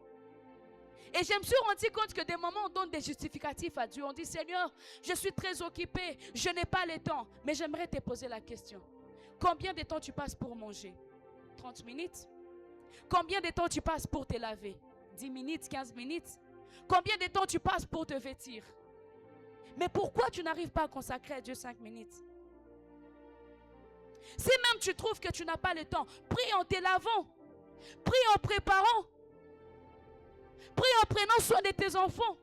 B: Et je me suis rendu compte que des moments on donne des justificatifs à Dieu. On dit, Seigneur, je suis très occupé, je n'ai pas le temps. Mais j'aimerais te poser la question. Combien de temps tu passes pour manger? 30 minutes? Combien de temps tu passes pour te laver? 10 minutes, 15 minutes? Combien de temps tu passes pour te vêtir? Mais pourquoi tu n'arrives pas à consacrer à Dieu 5 minutes? Si même tu trouves que tu n'as pas le temps, prie en te lavant, prie en préparant, prie en prenant soin de tes enfants,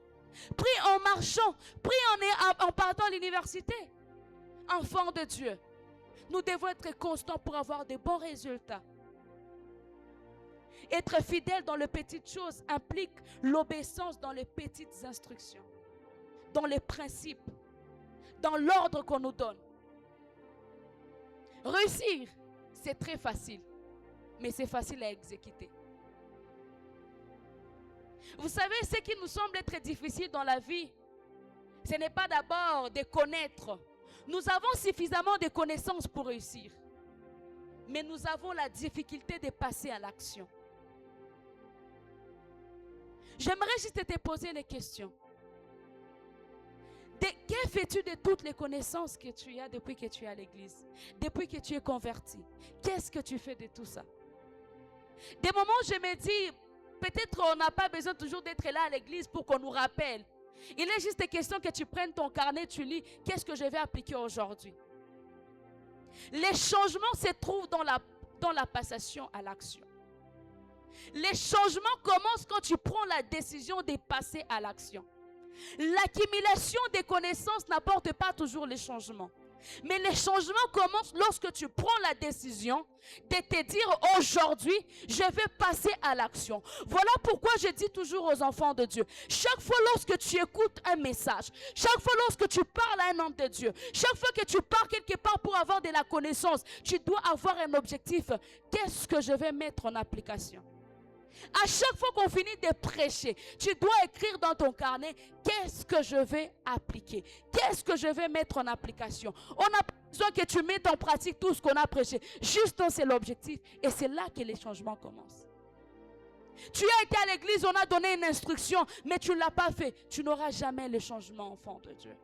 B: prie en marchant, prie en partant à l'université. Enfants de Dieu, nous devons être constants pour avoir de bons résultats. Être fidèle dans les petites choses implique l'obéissance dans les petites instructions, dans les principes, dans l'ordre qu'on nous donne. Réussir, c'est très facile, mais c'est facile à exécuter. Vous savez, ce qui nous semble être difficile dans la vie, ce n'est pas d'abord de connaître. Nous avons suffisamment de connaissances pour réussir, mais nous avons la difficulté de passer à l'action. J'aimerais juste te poser les questions. Que fais-tu de toutes les connaissances que tu as depuis que tu es à l'église? Depuis que tu es converti? Qu'est-ce que tu fais de tout ça? Des moments où je me dis, peut-être on n'a pas besoin toujours d'être là à l'église pour qu'on nous rappelle. Il est juste question que tu prennes ton carnet, tu lis, qu'est-ce que je vais appliquer aujourd'hui? Les changements se trouvent dans la passation à l'action. Les changements commencent quand tu prends la décision de passer à l'action. L'accumulation des connaissances n'apporte pas toujours les changements. Mais les changements commencent lorsque tu prends la décision de te dire aujourd'hui, je vais passer à l'action. Voilà pourquoi je dis toujours aux enfants de Dieu, chaque fois lorsque tu écoutes un message, chaque fois lorsque tu parles à un homme de Dieu, chaque fois que tu pars quelque part pour avoir de la connaissance, tu dois avoir un objectif. Qu'est-ce que je vais mettre en application? À chaque fois qu'on finit de prêcher, tu dois écrire dans ton carnet, qu'est-ce que je vais appliquer? Qu'est-ce que je vais mettre en application? On n'a pas besoin que tu mettes en pratique tout ce qu'on a prêché. Juste c'est l'objectif. Et c'est là que les changements commencent. Tu as été à l'église, on a donné une instruction, mais tu ne l'as pas fait. Tu n'auras jamais le changement, enfant de Dieu.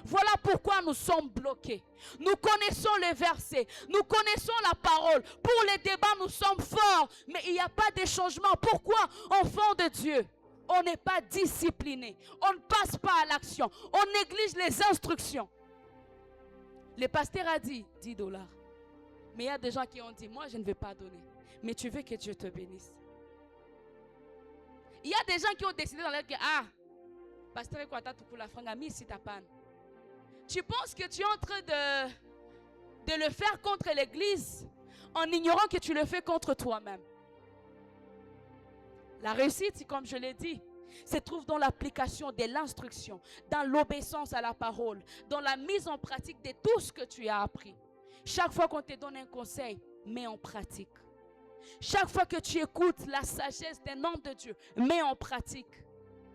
B: Voilà pourquoi nous sommes bloqués. Nous connaissons les versets, nous connaissons la parole. Pour les débats, nous sommes forts, mais il n'y a pas de changement. Pourquoi, enfants de Dieu, on n'est pas discipliné, on ne passe pas à l'action, on néglige les instructions. Le pasteur a dit 10 $. Mais il y a des gens qui ont dit, moi je ne vais pas donner. Mais tu veux que Dieu te bénisse. Il y a des gens qui ont décidé dans leur que, pasteur, quoi, t'as tout pour la frangue, ici ta panne. Tu penses que tu es en train de le faire contre l'église en ignorant que tu le fais contre toi-même. La réussite, comme je l'ai dit, se trouve dans l'application de l'instruction, dans l'obéissance à la parole, dans la mise en pratique de tout ce que tu as appris. Chaque fois qu'on te donne un conseil, mets en pratique. Chaque fois que tu écoutes la sagesse d'un homme de Dieu, mets en pratique.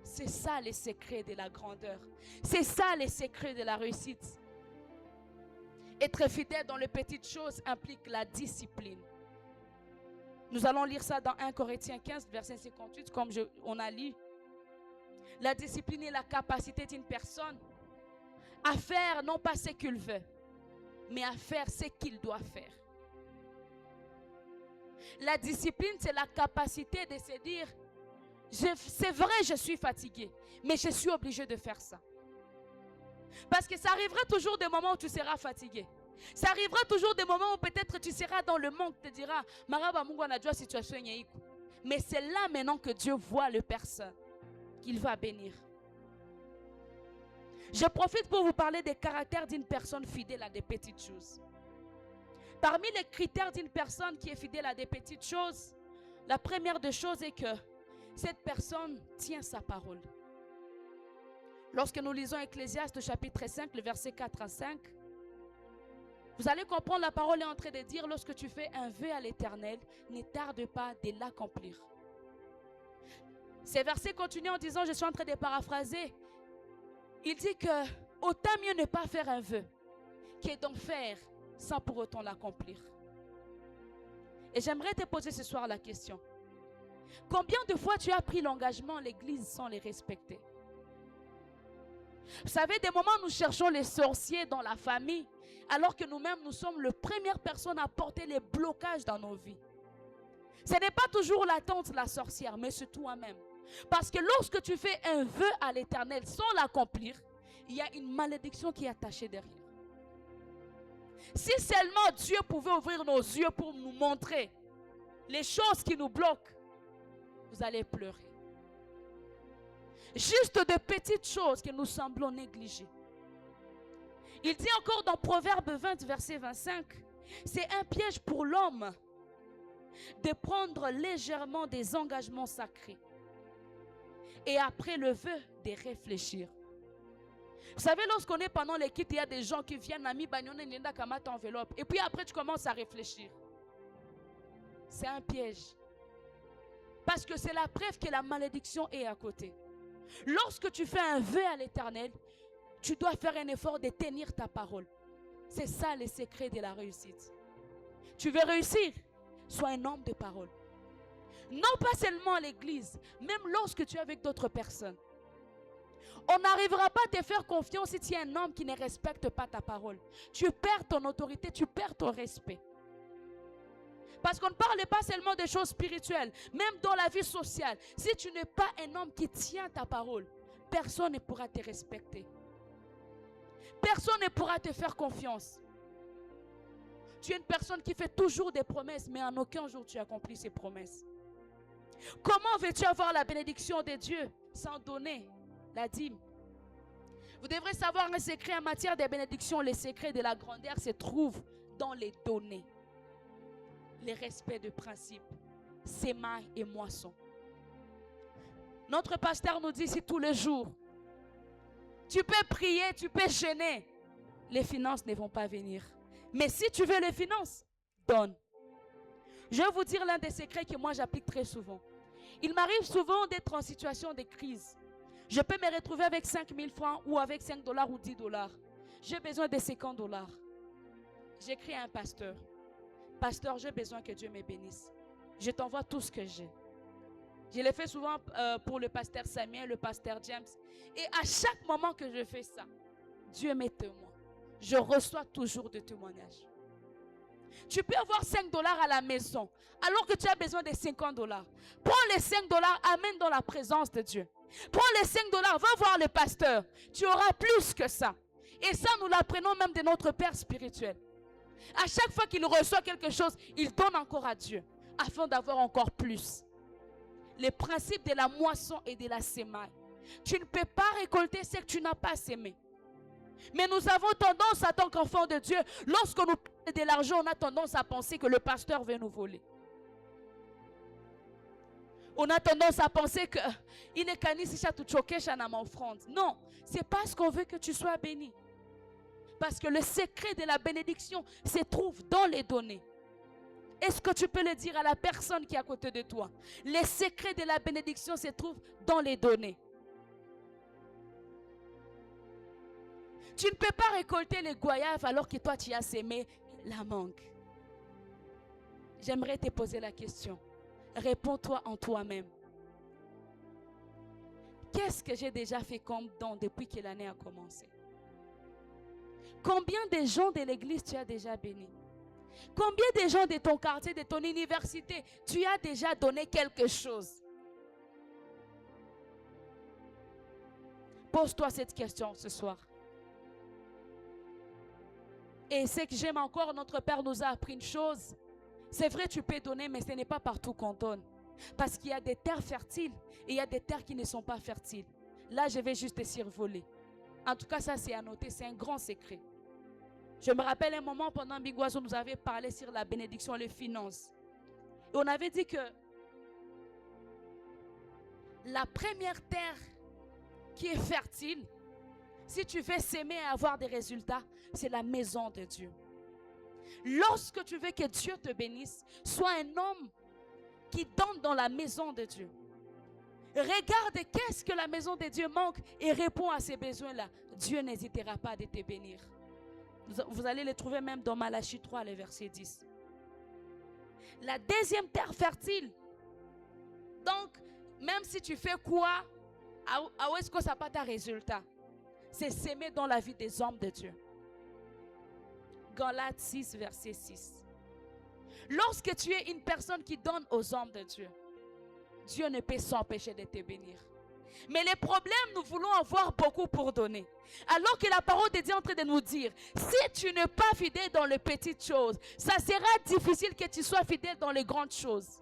B: C'est ça les secrets de la grandeur. C'est ça les secrets de la réussite. Être fidèle dans les petites choses implique la discipline. Nous allons lire ça dans 1 Corinthiens 15, verset 58, comme on a lu. La discipline est la capacité d'une personne à faire non pas ce qu'il veut, mais à faire ce qu'il doit faire. La discipline, c'est la capacité de se dire, c'est vrai, je suis fatigué, mais je suis obligé de faire ça. Parce que ça arrivera toujours des moments où tu seras fatigué. Ça arrivera toujours des moments où peut-être tu seras dans le manque, tu te diras, Maraba Mungu na jua situation yeiku. Mais c'est là maintenant que Dieu voit les personnes qu'il va bénir. Je profite pour vous parler des caractères d'une personne fidèle à des petites choses. Parmi les critères d'une personne qui est fidèle à des petites choses, la première des choses est que cette personne tient sa parole. Lorsque nous lisons Ecclésiaste chapitre 5, le verset 4 à 5, vous allez comprendre, la parole est en train de dire, lorsque tu fais un vœu à l'Éternel, ne tarde pas de l'accomplir. Ces versets continuent en disant, je suis en train de paraphraser, il dit que autant mieux ne pas faire un vœu que d'en faire sans pour autant l'accomplir. Et j'aimerais te poser ce soir la question. Combien de fois tu as pris l'engagement à l'église sans les respecter? Vous savez, des moments où nous cherchons les sorciers dans la famille, alors que nous-mêmes, nous sommes les premières personnes à porter les blocages dans nos vies. Ce n'est pas toujours l'attente de la sorcière, mais c'est toi-même. Parce que lorsque tu fais un vœu à l'Éternel sans l'accomplir, il y a une malédiction qui est attachée derrière. Si seulement Dieu pouvait ouvrir nos yeux pour nous montrer les choses qui nous bloquent, vous allez pleurer. Juste de petites choses que nous semblons négliger. Il dit encore dans Proverbe 20, verset 25, c'est un piège pour l'homme de prendre légèrement des engagements sacrés et après le vœu de réfléchir. Vous savez, lorsqu'on est pendant les kits, il y a des gens qui viennent à enveloppe et puis après tu commences à réfléchir. C'est un piège. Parce que c'est la preuve que la malédiction est à côté. Lorsque tu fais un vœu à l'Éternel, tu dois faire un effort de tenir ta parole. C'est ça le secret de la réussite. Tu veux réussir? Sois un homme de parole. Non pas seulement à l'église, même lorsque tu es avec d'autres personnes. On n'arrivera pas à te faire confiance si tu es un homme qui ne respecte pas ta parole. Tu perds ton autorité, tu perds ton respect. Parce qu'on ne parle pas seulement des choses spirituelles, même dans la vie sociale. Si tu n'es pas un homme qui tient ta parole, personne ne pourra te respecter. Personne ne pourra te faire confiance. Tu es une personne qui fait toujours des promesses, mais en aucun jour tu accomplis ces promesses. Comment veux-tu avoir la bénédiction de Dieu sans donner la dîme? Vous devrez savoir un secret en matière de bénédiction. Le secret de la grandeur se trouve dans les données. Le respect de principes, sémailles et moissons. Notre pasteur nous dit ici tous les jours, tu peux prier, tu peux gêner, les finances ne vont pas venir. Mais si tu veux les finances, donne. Je vais vous dire l'un des secrets que moi j'applique très souvent. Il m'arrive souvent d'être en situation de crise. Je peux me retrouver avec 5 000 francs ou avec 5 dollars ou 10 dollars. J'ai besoin de 50 dollars. J'écris à un pasteur. Pasteur, j'ai besoin que Dieu me bénisse. Je t'envoie tout ce que j'ai. Je l'ai fait souvent pour le pasteur Samuel, le pasteur James. Et à chaque moment que je fais ça, Dieu m'est témoin. Je reçois toujours des témoignages. Tu peux avoir 5 dollars à la maison alors que tu as besoin de 50 dollars. Prends les 5 dollars, amène dans la présence de Dieu. Prends les 5 dollars, va voir le pasteur. Tu auras plus que ça. Et ça, nous l'apprenons même de notre Père spirituel. À chaque fois qu'il reçoit quelque chose, il donne encore à Dieu afin d'avoir encore plus. Le principe de la moisson et de la sémaille. Tu ne peux pas récolter ce que tu n'as pas sémé. Mais nous avons tendance, en tant qu'enfants de Dieu, lorsque nous prenons de l'argent, on a tendance à penser que le pasteur veut nous voler. On a tendance à penser que il est cani si tu choqué chez ma offrande. Non, c'est parce qu'on veut que tu sois béni. Parce que le secret de la bénédiction se trouve dans les données. Est-ce que tu peux le dire à la personne qui est à côté de toi? Les secrets de la bénédiction se trouvent dans les données. Tu ne peux pas récolter les goyaves alors que toi tu as sémé la mangue. J'aimerais te poser la question. Réponds-toi en toi-même. Qu'est-ce que j'ai déjà fait comme don depuis que l'année a commencé? Combien de gens de l'église tu as déjà béni? Combien de gens de ton quartier, de ton université, tu as déjà donné quelque chose? Pose-toi cette question ce soir. Et ce que j'aime encore, notre Père nous a appris une chose. C'est vrai, tu peux donner, mais ce n'est pas partout qu'on donne. Parce qu'il y a des terres fertiles et il y a des terres qui ne sont pas fertiles. Là, je vais juste te survoler. En tout cas, ça c'est à noter, c'est un grand secret. Je me rappelle un moment pendant Big Oiseau, nous avait parlé sur la bénédiction et les finances. Et on avait dit que la première terre qui est fertile, si tu veux s'aimer et avoir des résultats, c'est la maison de Dieu. Lorsque tu veux que Dieu te bénisse, sois un homme qui donne dans la maison de Dieu. Regarde qu'est-ce que la maison de Dieu manque et réponds à ces besoins-là. Dieu n'hésitera pas de te bénir. Vous allez les trouver même dans Malachie 3, le verset 10. La deuxième terre fertile. Donc, même si tu fais quoi, à où est-ce que ça n'a pas de résultat? C'est s'aimer dans la vie des hommes de Dieu. Galates 6, verset 6. Lorsque tu es une personne qui donne aux hommes de Dieu, Dieu ne peut s'empêcher de te bénir. Mais les problèmes, nous voulons avoir beaucoup pour donner. Alors que la parole de Dieu est en train de nous dire, si tu n'es pas fidèle dans les petites choses, ça sera difficile que tu sois fidèle dans les grandes choses.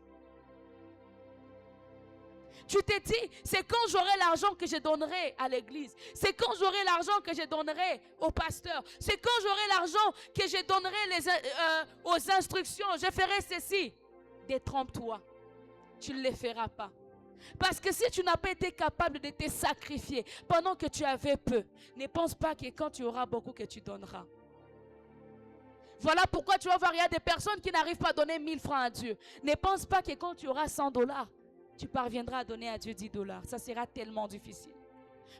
B: Tu te dis, c'est quand j'aurai l'argent que je donnerai à l'église. C'est quand j'aurai l'argent que je donnerai au pasteur. C'est quand j'aurai l'argent que je donnerai aux instructions. Je ferai ceci. Détrompe-toi. Tu ne le feras pas. Parce que si tu n'as pas été capable de te sacrifier pendant que tu avais peu, ne pense pas que quand tu auras beaucoup que tu donneras. Voilà pourquoi tu vas voir, il y a des personnes qui n'arrivent pas à donner 1000 francs à Dieu. Ne pense pas que quand tu auras 100 dollars, tu parviendras à donner à Dieu 10 dollars. Ça sera tellement difficile.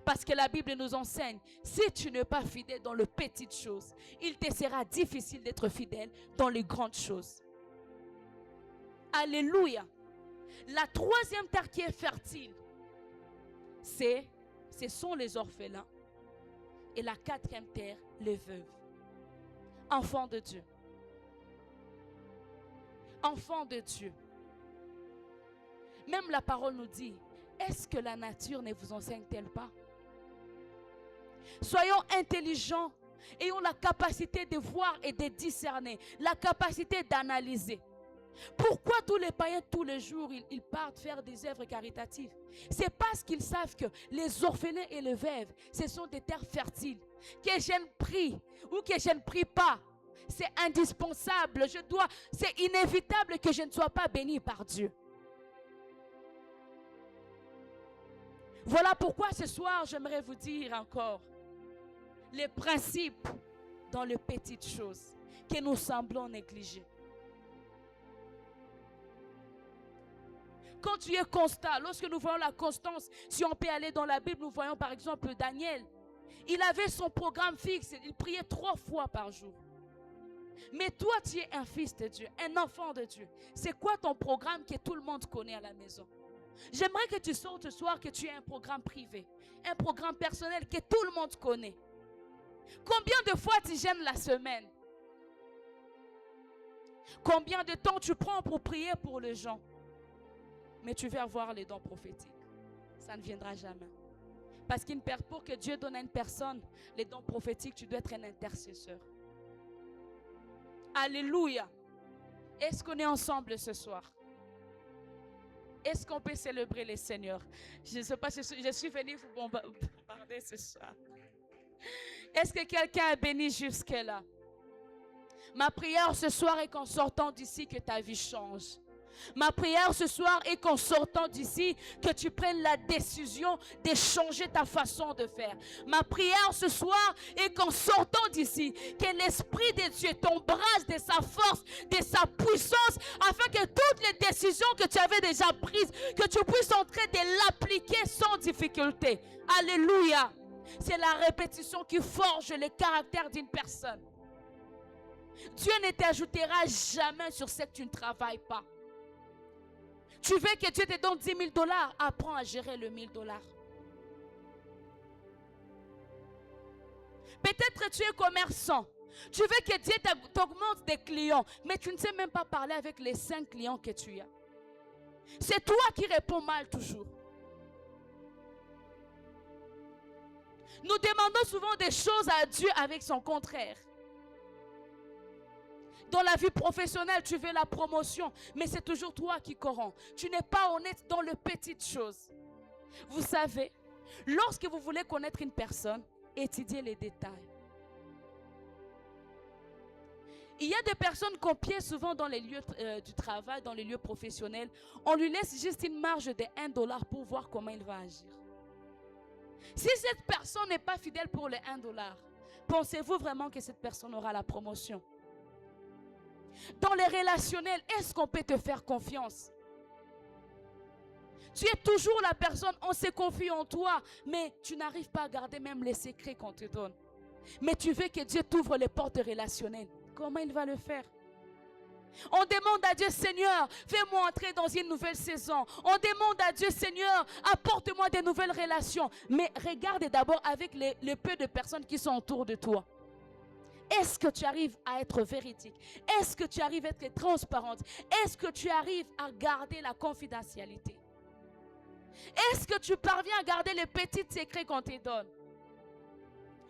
B: Parce que la Bible nous enseigne, si tu n'es pas fidèle dans les petites choses, il te sera difficile d'être fidèle dans les grandes choses. Alléluia. La troisième terre qui est fertile, ce sont les orphelins. Et la quatrième terre, les veuves. Enfants de Dieu. Enfants de Dieu. Même la parole nous dit, est-ce que la nature ne vous enseigne-t-elle pas? Soyons intelligents, ayons la capacité de voir et de discerner, la capacité d'analyser. Pourquoi tous les païens, tous les jours, ils partent faire des œuvres caritatives? C'est parce qu'ils savent que les orphelins et les veuves, ce sont des terres fertiles. Que je ne prie ou que je ne prie pas, c'est indispensable. C'est inévitable que je ne sois pas béni par Dieu. Voilà pourquoi ce soir, j'aimerais vous dire encore les principes dans les petites choses que nous semblons négliger. Quand tu es constant, lorsque nous voyons la constance, si on peut aller dans la Bible, nous voyons par exemple Daniel. Il avait son programme fixe, il priait 3 fois par jour. Mais toi, tu es un fils de Dieu, un enfant de Dieu. C'est quoi ton programme que tout le monde connaît à la maison? J'aimerais que tu sortes ce soir que tu aies un programme privé, un programme personnel que tout le monde connaît. Combien de fois tu gênes la semaine? Combien de temps tu prends pour prier pour les gens? Mais tu veux avoir les dons prophétiques. Ça ne viendra jamais. Parce pour que Dieu donne à une personne les dons prophétiques, tu dois être un intercesseur. Alléluia. Est-ce qu'on est ensemble ce soir? Est-ce qu'on peut célébrer le Seigneur? Je ne sais pas, je suis venue vous bombarder ce soir. Est-ce que quelqu'un est béni jusque-là? Ma prière ce soir est qu'en sortant d'ici, que ta vie change. Ma prière ce soir est qu'en sortant d'ici, que tu prennes la décision de changer ta façon de faire. Ma prière ce soir est qu'en sortant d'ici, que l'Esprit de Dieu t'embrasse de sa force, de sa puissance, afin que toutes les décisions que tu avais déjà prises, que tu puisses entrer de l'appliquer sans difficulté. Alléluia. C'est la répétition qui forge le caractère d'une personne. Dieu ne t'ajoutera jamais sur ce que tu ne travailles pas. Tu veux que Dieu te donne 10 000 $, apprends à gérer le 1 000 $. Peut-être tu es commerçant. Tu veux que Dieu t'augmente des clients, mais tu ne sais même pas parler avec les 5 clients que tu as. C'est toi qui réponds mal toujours. Nous demandons souvent des choses à Dieu avec son contraire. Dans la vie professionnelle, tu veux la promotion, mais c'est toujours toi qui corromps. Tu n'es pas honnête dans les petites choses. Vous savez, lorsque vous voulez connaître une personne, étudiez les détails. Il y a des personnes qu'on piège souvent dans les lieux du travail, dans les lieux professionnels. On lui laisse juste une marge de 1 $ pour voir comment il va agir. Si cette personne n'est pas fidèle pour les 1 $, pensez-vous vraiment que cette personne aura la promotion? Dans les relationnels, est-ce qu'on peut te faire confiance? Tu es toujours la personne, on se confie en toi, mais tu n'arrives pas à garder même les secrets qu'on te donne. Mais tu veux que Dieu t'ouvre les portes relationnelles. Comment il va le faire? On demande à Dieu, Seigneur, fais-moi entrer dans une nouvelle saison. On demande à Dieu, Seigneur, apporte-moi des nouvelles relations. Mais regarde d'abord avec les peu de personnes qui sont autour de toi. Est-ce que tu arrives à être véridique? Est-ce que tu arrives à être transparente? Est-ce que tu arrives à garder la confidentialité? Est-ce que tu parviens à garder les petits secrets qu'on te donne?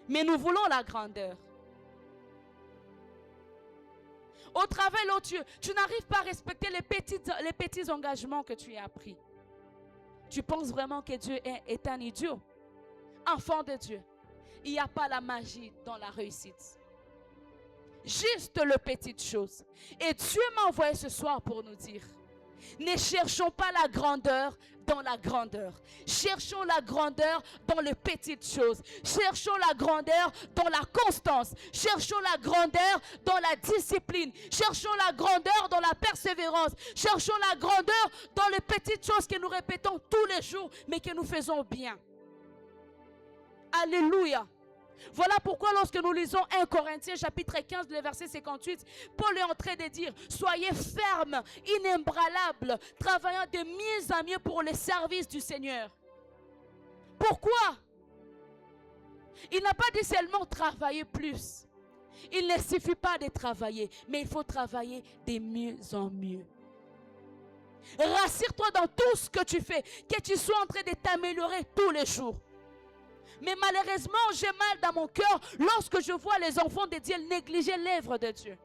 B: Mais nous voulons la grandeur. Au travail, tu n'arrives pas à respecter les petits engagements que tu as pris. Tu penses vraiment que Dieu est un idiot? Enfant de Dieu, il n'y a pas la magie dans la réussite. Juste les petites choses. Et Dieu m'a envoyé ce soir pour nous dire, ne cherchons pas la grandeur dans la grandeur. Cherchons la grandeur dans les petites choses. Cherchons la grandeur dans la constance. Cherchons la grandeur dans la discipline. Cherchons la grandeur dans la persévérance. Cherchons la grandeur dans les petites choses que nous répétons tous les jours, mais que nous faisons bien. Alléluia. Voilà pourquoi lorsque nous lisons 1 Corinthiens chapitre 15, le verset 58, Paul est en train de dire, soyez fermes, inébranlables, travaillant de mieux en mieux pour le service du Seigneur. Pourquoi? Il n'a pas dit seulement travailler plus. Il ne suffit pas de travailler, mais il faut travailler de mieux en mieux. Rassure-toi dans tout ce que tu fais, que tu sois en train de t'améliorer tous les jours. Mais malheureusement, j'ai mal dans mon cœur lorsque je vois les enfants de Dieu négliger l'œuvre de Dieu.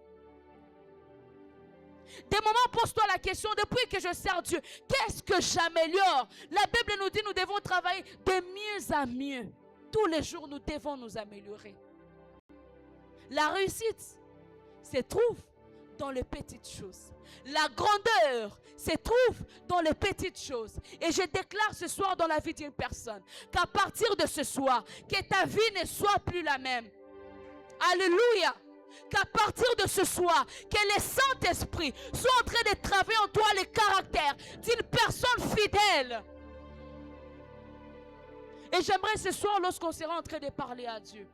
B: Des moments, pose-toi la question, depuis que je sers Dieu, qu'est-ce que j'améliore? La Bible nous dit, nous devons travailler de mieux en mieux. Tous les jours, nous devons nous améliorer. La réussite se trouve dans les petites choses. La grandeur se trouve dans les petites choses. Et je déclare ce soir dans la vie d'une personne qu'à partir de ce soir, que ta vie ne soit plus la même. Alléluia. Qu'à partir de ce soir, que le Saint-Esprit soit en train de travailler en toi le caractère d'une personne fidèle. Et j'aimerais ce soir, lorsqu'on sera en train de parler à Dieu,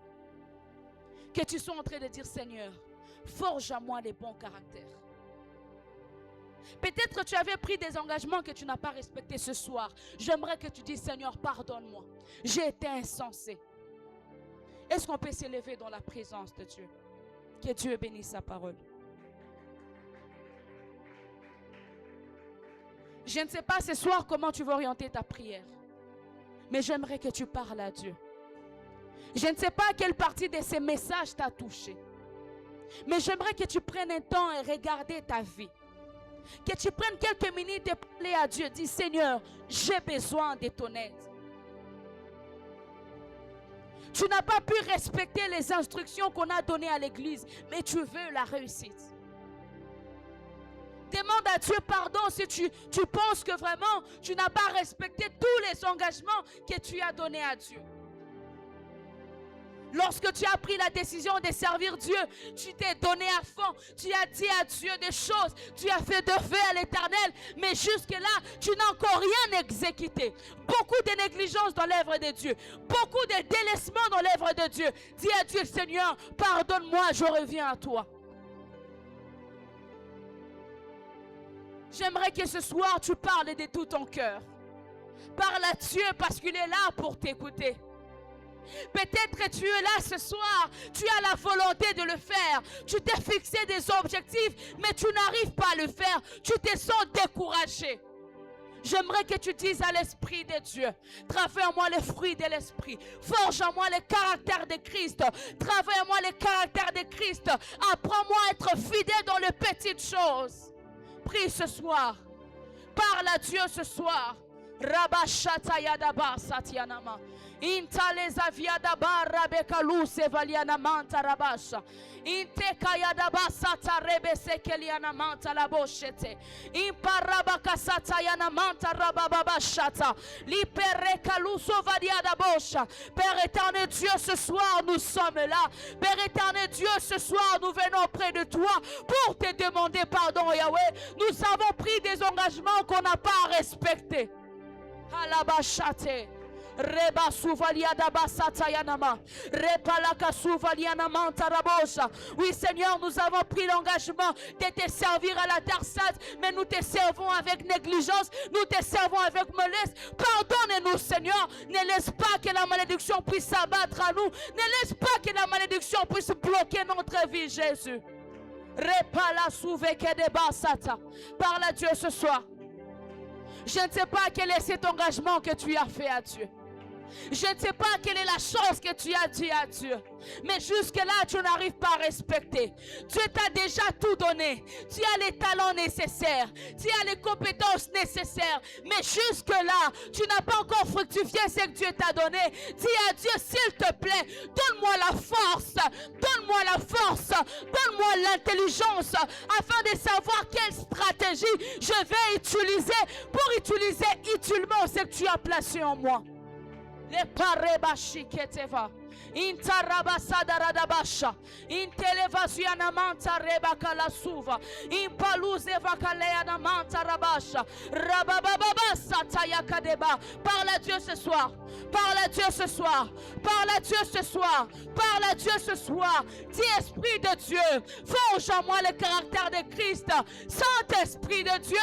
B: que tu sois en train de dire, Seigneur, forge à moi les bons caractères. Peut-être que tu avais pris des engagements que tu n'as pas respectés ce soir. J'aimerais que tu dises, Seigneur, pardonne-moi. J'ai été insensé. Est-ce qu'on peut s'élever dans la présence de Dieu? Que Dieu bénisse sa parole. Je ne sais pas ce soir comment tu vas orienter ta prière, mais j'aimerais que tu parles à Dieu. Je ne sais pas quelle partie de ces messages t'a touché, mais j'aimerais que tu prennes un temps et regarder ta vie. Que tu prennes quelques minutes et parler à Dieu. Dis, Seigneur, j'ai besoin de ton aide. Tu n'as pas pu respecter les instructions qu'on a données à l'église, mais tu veux la réussite. Demande à Dieu pardon si tu penses que vraiment tu n'as pas respecté tous les engagements que tu as donnés à Dieu. Lorsque tu as pris la décision de servir Dieu, tu t'es donné à fond. Tu as dit à Dieu des choses. Tu as fait de vœux à l'Éternel. Mais jusque-là, tu n'as encore rien exécuté. Beaucoup de négligence dans l'œuvre de Dieu. Beaucoup de délaissement dans l'œuvre de Dieu. Dis à Dieu, Seigneur, pardonne-moi, je reviens à toi. J'aimerais que ce soir, tu parles de tout ton cœur. Parle à Dieu parce qu'il est là pour t'écouter. Peut-être que tu es là ce soir, tu as la volonté de le faire, tu t'es fixé des objectifs, mais tu n'arrives pas à le faire, tu te sens découragé. J'aimerais que tu dises à l'Esprit de Dieu, travaille en moi les fruits de l'Esprit, forge en moi le caractère de Christ, travaille en moi le caractère de Christ, apprends-moi à être fidèle dans les petites choses. Prie ce soir, parle à Dieu ce soir. Rabashata yadaba satyanama. Intaleza viadaba rabekaluse valiana manta rabasha. Inteka yadaba sata rebese keliana manta laboshete. Imparabaka sata yana manta rabababashata. Liperekaluso vadiada bosha. Père éternel Dieu, ce soir nous sommes là. Père éternel Dieu, ce soir nous venons près de toi pour te demander pardon, Yahweh. Nous avons pris des engagements qu'on n'a pas respectés. Alabashate Reba Souvalia Dabasata Yanama Repalaka Souvaliana Mantarabosa. Oui Seigneur, nous avons pris l'engagement de te servir à la terre sainte, mais nous te servons avec négligence, nous te servons avec mollesse. Pardonne-nous Seigneur, ne laisse pas que la malédiction puisse s'abattre à nous, ne laisse pas que la malédiction puisse bloquer notre vie Jésus. Repala Souveke de Basata. Parle à Dieu ce soir. Je ne sais pas quel est cet engagement que tu as fait à Dieu. Je ne sais pas quelle est la chose que tu as dit à Dieu. Mais jusque-là, tu n'arrives pas à respecter. Dieu t'a déjà tout donné. Tu as les talents nécessaires. Tu as les compétences nécessaires. Mais jusque-là, tu n'as pas encore fructifié ce que Dieu t'a donné. Dis à Dieu, s'il te plaît, donne-moi la force. Donne-moi la force. Donne-moi l'intelligence afin de savoir quelle stratégie je vais utiliser pour utiliser utilement ce que tu as placé en moi. Le parebashi keteva. Intarabasadaradabasha. Intelevaziana manta rebakala suva. Impaluze vakaleana manta rabasha. Rabababasa tayakadeba. Parle à Dieu ce soir. Parle à Dieu ce soir. Parle à Dieu ce soir. Parle à Dieu ce soir. Dis Esprit de Dieu, forge en moi le caractère de Christ. Saint-Esprit de Dieu,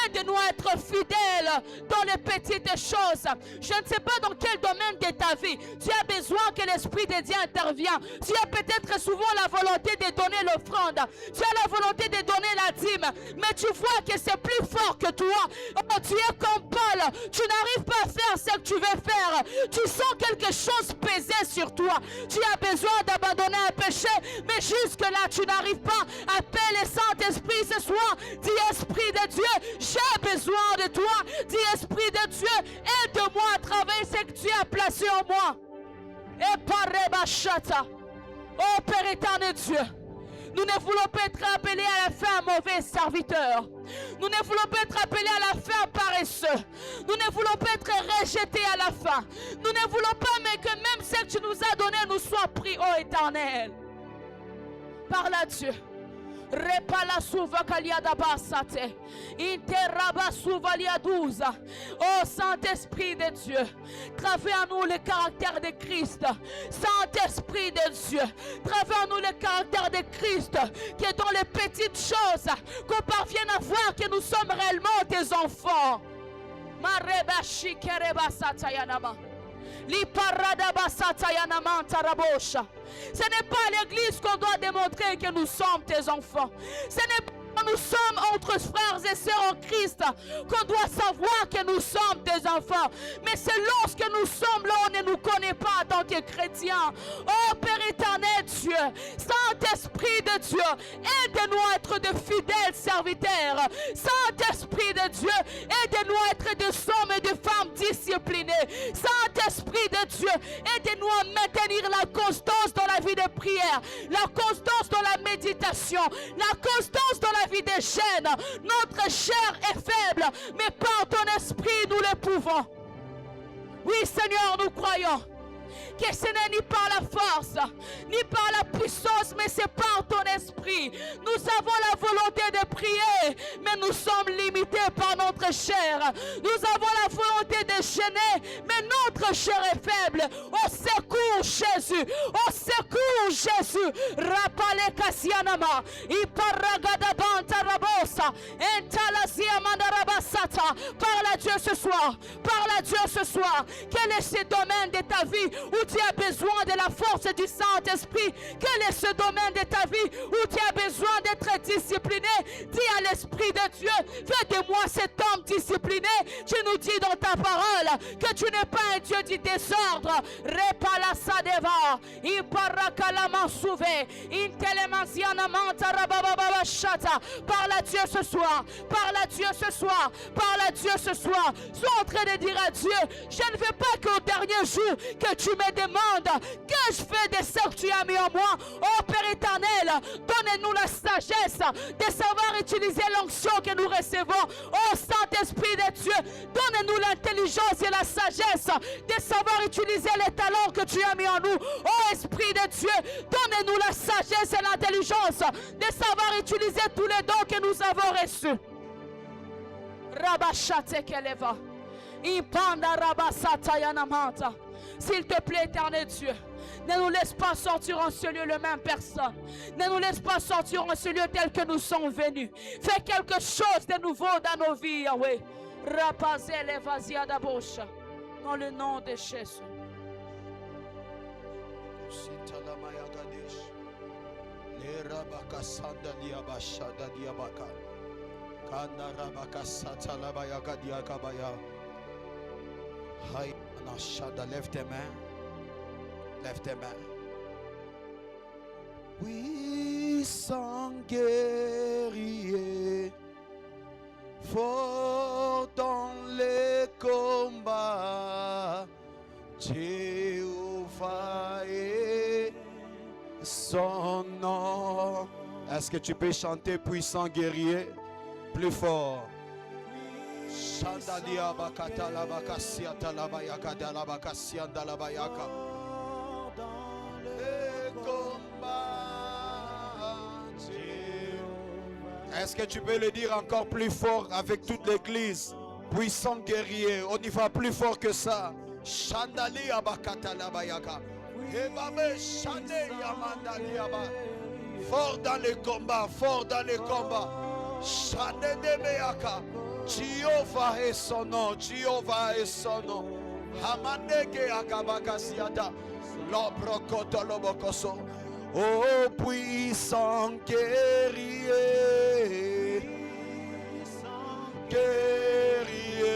B: aide-nous à être fidèles dans les petites choses. Je ne sais pas dans quel domaine de ta vie tu as besoin que les l'Esprit de Dieu intervient. Tu as peut-être souvent la volonté de donner l'offrande. Tu as la volonté de donner la dîme. Mais tu vois que c'est plus fort que toi. Oh, tu es comme Paul. Tu n'arrives pas à faire ce que tu veux faire. Tu sens quelque chose peser sur toi. Tu as besoin d'abandonner un péché. Mais jusque-là, tu n'arrives pas. Appelle le Saint-Esprit ce soir. Dis, Esprit de Dieu, j'ai besoin de toi. Dis, Esprit de Dieu, aide-moi à travailler ce que tu as placé en moi. Et par Rebachata. Oh Père éternel Dieu, nous ne voulons pas être appelés à la fin mauvais serviteurs. Nous ne voulons pas être appelés à la fin paresseux. Nous ne voulons pas être rejetés à la fin. Nous ne voulons pas, mais que même ce que tu nous as donné nous soit pris, ô éternel. Parle à Dieu. Repala suvacalia da basate, interraba suvalia douza. Oh Saint-Esprit de Dieu, travaille en nous le caractère de Christ. Saint-Esprit de Dieu, travaille en nous le caractère de Christ, qui est dans les petites choses, qu'on parvienne à voir que nous sommes réellement des enfants. Mareba shikereba satayanama. Ce n'est pas à l'église qu'on doit démontrer que nous sommes tes enfants. Ce n'est pas quand nous sommes entre frères et sœurs en Christ qu'on doit savoir que nous sommes des enfants. Mais c'est lorsque nous sommes là, on ne nous connaît pas en tant que chrétiens. Oh Père éternel Dieu, Saint-Esprit de Dieu, aide-nous à être de fidèles serviteurs. Saint-Esprit de Dieu, aide-nous à être des hommes et des femmes disciplinés. Saint-Esprit de Dieu, aide-nous à maintenir la constance dans la vie de prière, la constance dans la méditation, la constance dans la vie des chaînes. Notre chair est faible, mais par ton esprit nous le pouvons. Oui Seigneur, nous croyons que ce n'est ni par la force, ni par la puissance, mais c'est par ton esprit. Nous avons la volonté de prier, mais nous sommes limités par notre chair. Nous avons la volonté de jeûner, mais notre chair est faible. Au secours Jésus, au secours Jésus. Rapale Kasianama, Iparagada Rabosa, Entalazia Mandarabasata. Parle à Dieu ce soir, parle à Dieu ce soir. Quel est ce domaine de ta vie où tu as besoin de la force du Saint-Esprit? Quel est ce domaine de ta vie où tu as besoin d'être discipliné? Dis à l'Esprit de Dieu, fais de moi cet homme discipliné. Tu nous dis dans ta parole que tu n'es pas un Dieu du désordre. Repala sadeva, iparakalaman souvé, intelemansiana mantarabababa shata. Parle à Dieu ce soir, parle à Dieu ce soir, parle à Dieu ce soir. Sois en train de dire à Dieu, je ne veux pas qu'au dernier jour que tu me demandes que je fais de ce que tu as mis en moi. Oh Père éternel, donne-nous la sagesse de savoir utiliser l'onction que nous recevons. Oh Saint-Esprit de Dieu, donne-nous l'intelligence et la sagesse de savoir utiliser les talents que tu as mis en nous. Oh Esprit de Dieu, donne-nous la sagesse et l'intelligence de savoir utiliser tous les dons que nous avons reçus. Rabashate keleva. Impanda rabasata yanamanta. S'il te plaît, éternel Dieu, ne nous laisse pas sortir en ce lieu le même personne. Ne nous laisse pas sortir en ce lieu tel que nous sommes venus. Fais quelque chose de nouveau dans nos vies, Yahweh. Rapazé les vasia d'abosha. Dans le nom de Jésus.
C: Lève tes mains. Lève tes mains. Puissant guerrier, fort dans les combats, Jéhovah est son nom. Est-ce que tu peux chanter puissant guerrier plus fort? Shandalia bakata la bakasia talabayaka dalabakasia dalabayaka. Est-ce que tu peux le dire encore plus fort avec toute l'église? Puissant guerrier, on y va plus fort que ça. Shandalia bakata la bayaka. Ebabe shande yamandalia ba. Fort dans les combats, fort dans les combats. Shande de meyaka. Jéhovah est son nom, Jéhovah est son nom. Hamanege akabakasiata. L'obrocotolobocoso. Oh puissant guerrier, guerrier,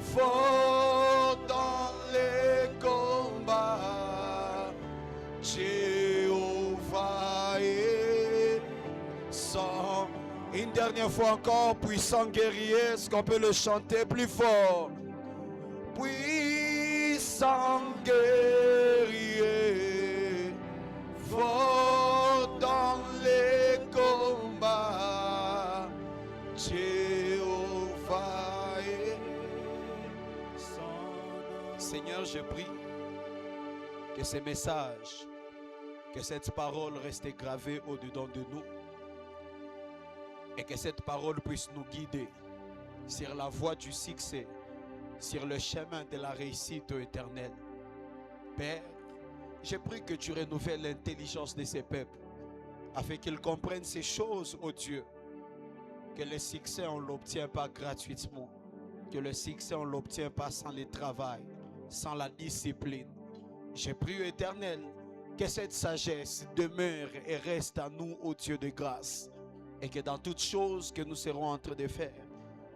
C: fort dans les combats, Jéhovah est sans. Une dernière fois encore, puissant guerrier, est-ce qu'on peut le chanter plus fort? Puissant guerrier, fort dans les combats, Jéhovah est son nom. Seigneur, je prie que ces messages, que cette parole reste gravée au-dedans de nous et que cette parole puisse nous guider sur la voie du succès, sur le chemin de la réussite éternelle. Père, je prie que tu renouvelles l'intelligence de ces peuples afin qu'ils comprennent ces choses, ô Dieu, que le succès on ne l'obtient pas gratuitement, que le succès on ne l'obtient pas sans le travail, sans la discipline. Je prie, Éternel, que cette sagesse demeure et reste à nous, ô Dieu de grâce, et que dans toutes choses que nous serons en train de faire,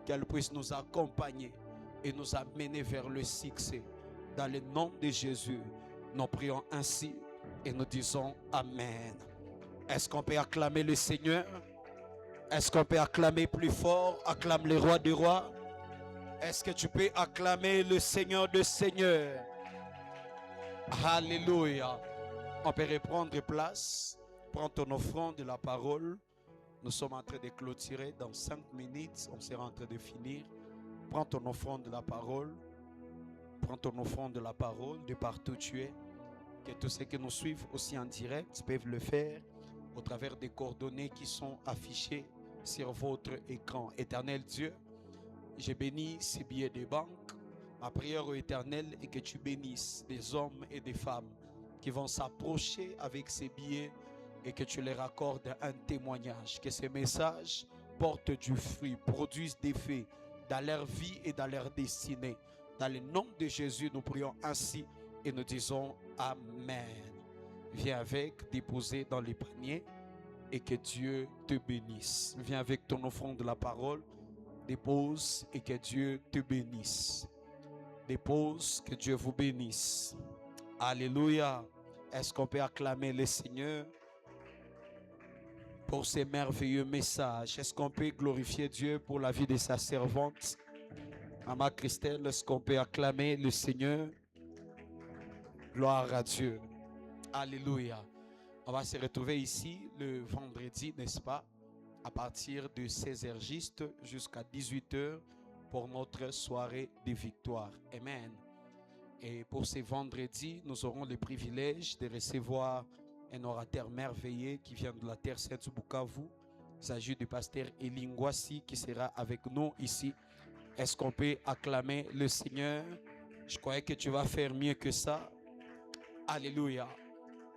C: qu'elle puisse nous accompagner et nous amener vers le succès. Dans le nom de Jésus, nous prions ainsi et nous disons Amen. Est-ce qu'on peut acclamer le Seigneur? Est-ce qu'on peut acclamer plus fort? Acclame le roi des rois. Est-ce que tu peux acclamer le Seigneur des seigneurs? Alléluia. On peut reprendre place. Prends ton offrande de la parole. Nous sommes en train de clôturer. Dans 5 minutes, on sera en train de finir. Prends ton offrande de la parole. Prends ton offrande de la parole de partout où tu es. Que tous ceux qui nous suivent aussi en direct peuvent le faire au travers des coordonnées qui sont affichées sur votre écran. Éternel Dieu, je bénis ces billets de banque. Ma prière au Éternel est que tu bénisses des hommes et des femmes qui vont s'approcher avec ces billets et que tu leur accordes un témoignage. Que ces messages portent du fruit, produisent des faits dans leur vie et dans leur destinée. Dans le nom de Jésus, nous prions ainsi et nous disons Amen. Viens avec, déposer dans les paniers et que Dieu te bénisse. Viens avec ton offrande de la parole, dépose et que Dieu te bénisse. Dépose, que Dieu vous bénisse. Alléluia. Est-ce qu'on peut acclamer le Seigneur pour ces merveilleux messages? Est-ce qu'on peut glorifier Dieu pour la vie de sa servante Maman Christelle? Est-ce qu'on peut acclamer le Seigneur? Gloire à Dieu. Alléluia. On va se retrouver ici le vendredi, n'est-ce pas? À partir de 16h juste jusqu'à 18h pour notre soirée de victoire. Amen. Et pour ce vendredi, nous aurons le privilège de recevoir un orateur merveilleux qui vient de la terre sainte du Bukavu. Il s'agit du pasteur Elingwasi qui sera avec nous ici. Est-ce qu'on peut acclamer le Seigneur? Je croyais que tu vas faire mieux que ça. Alléluia.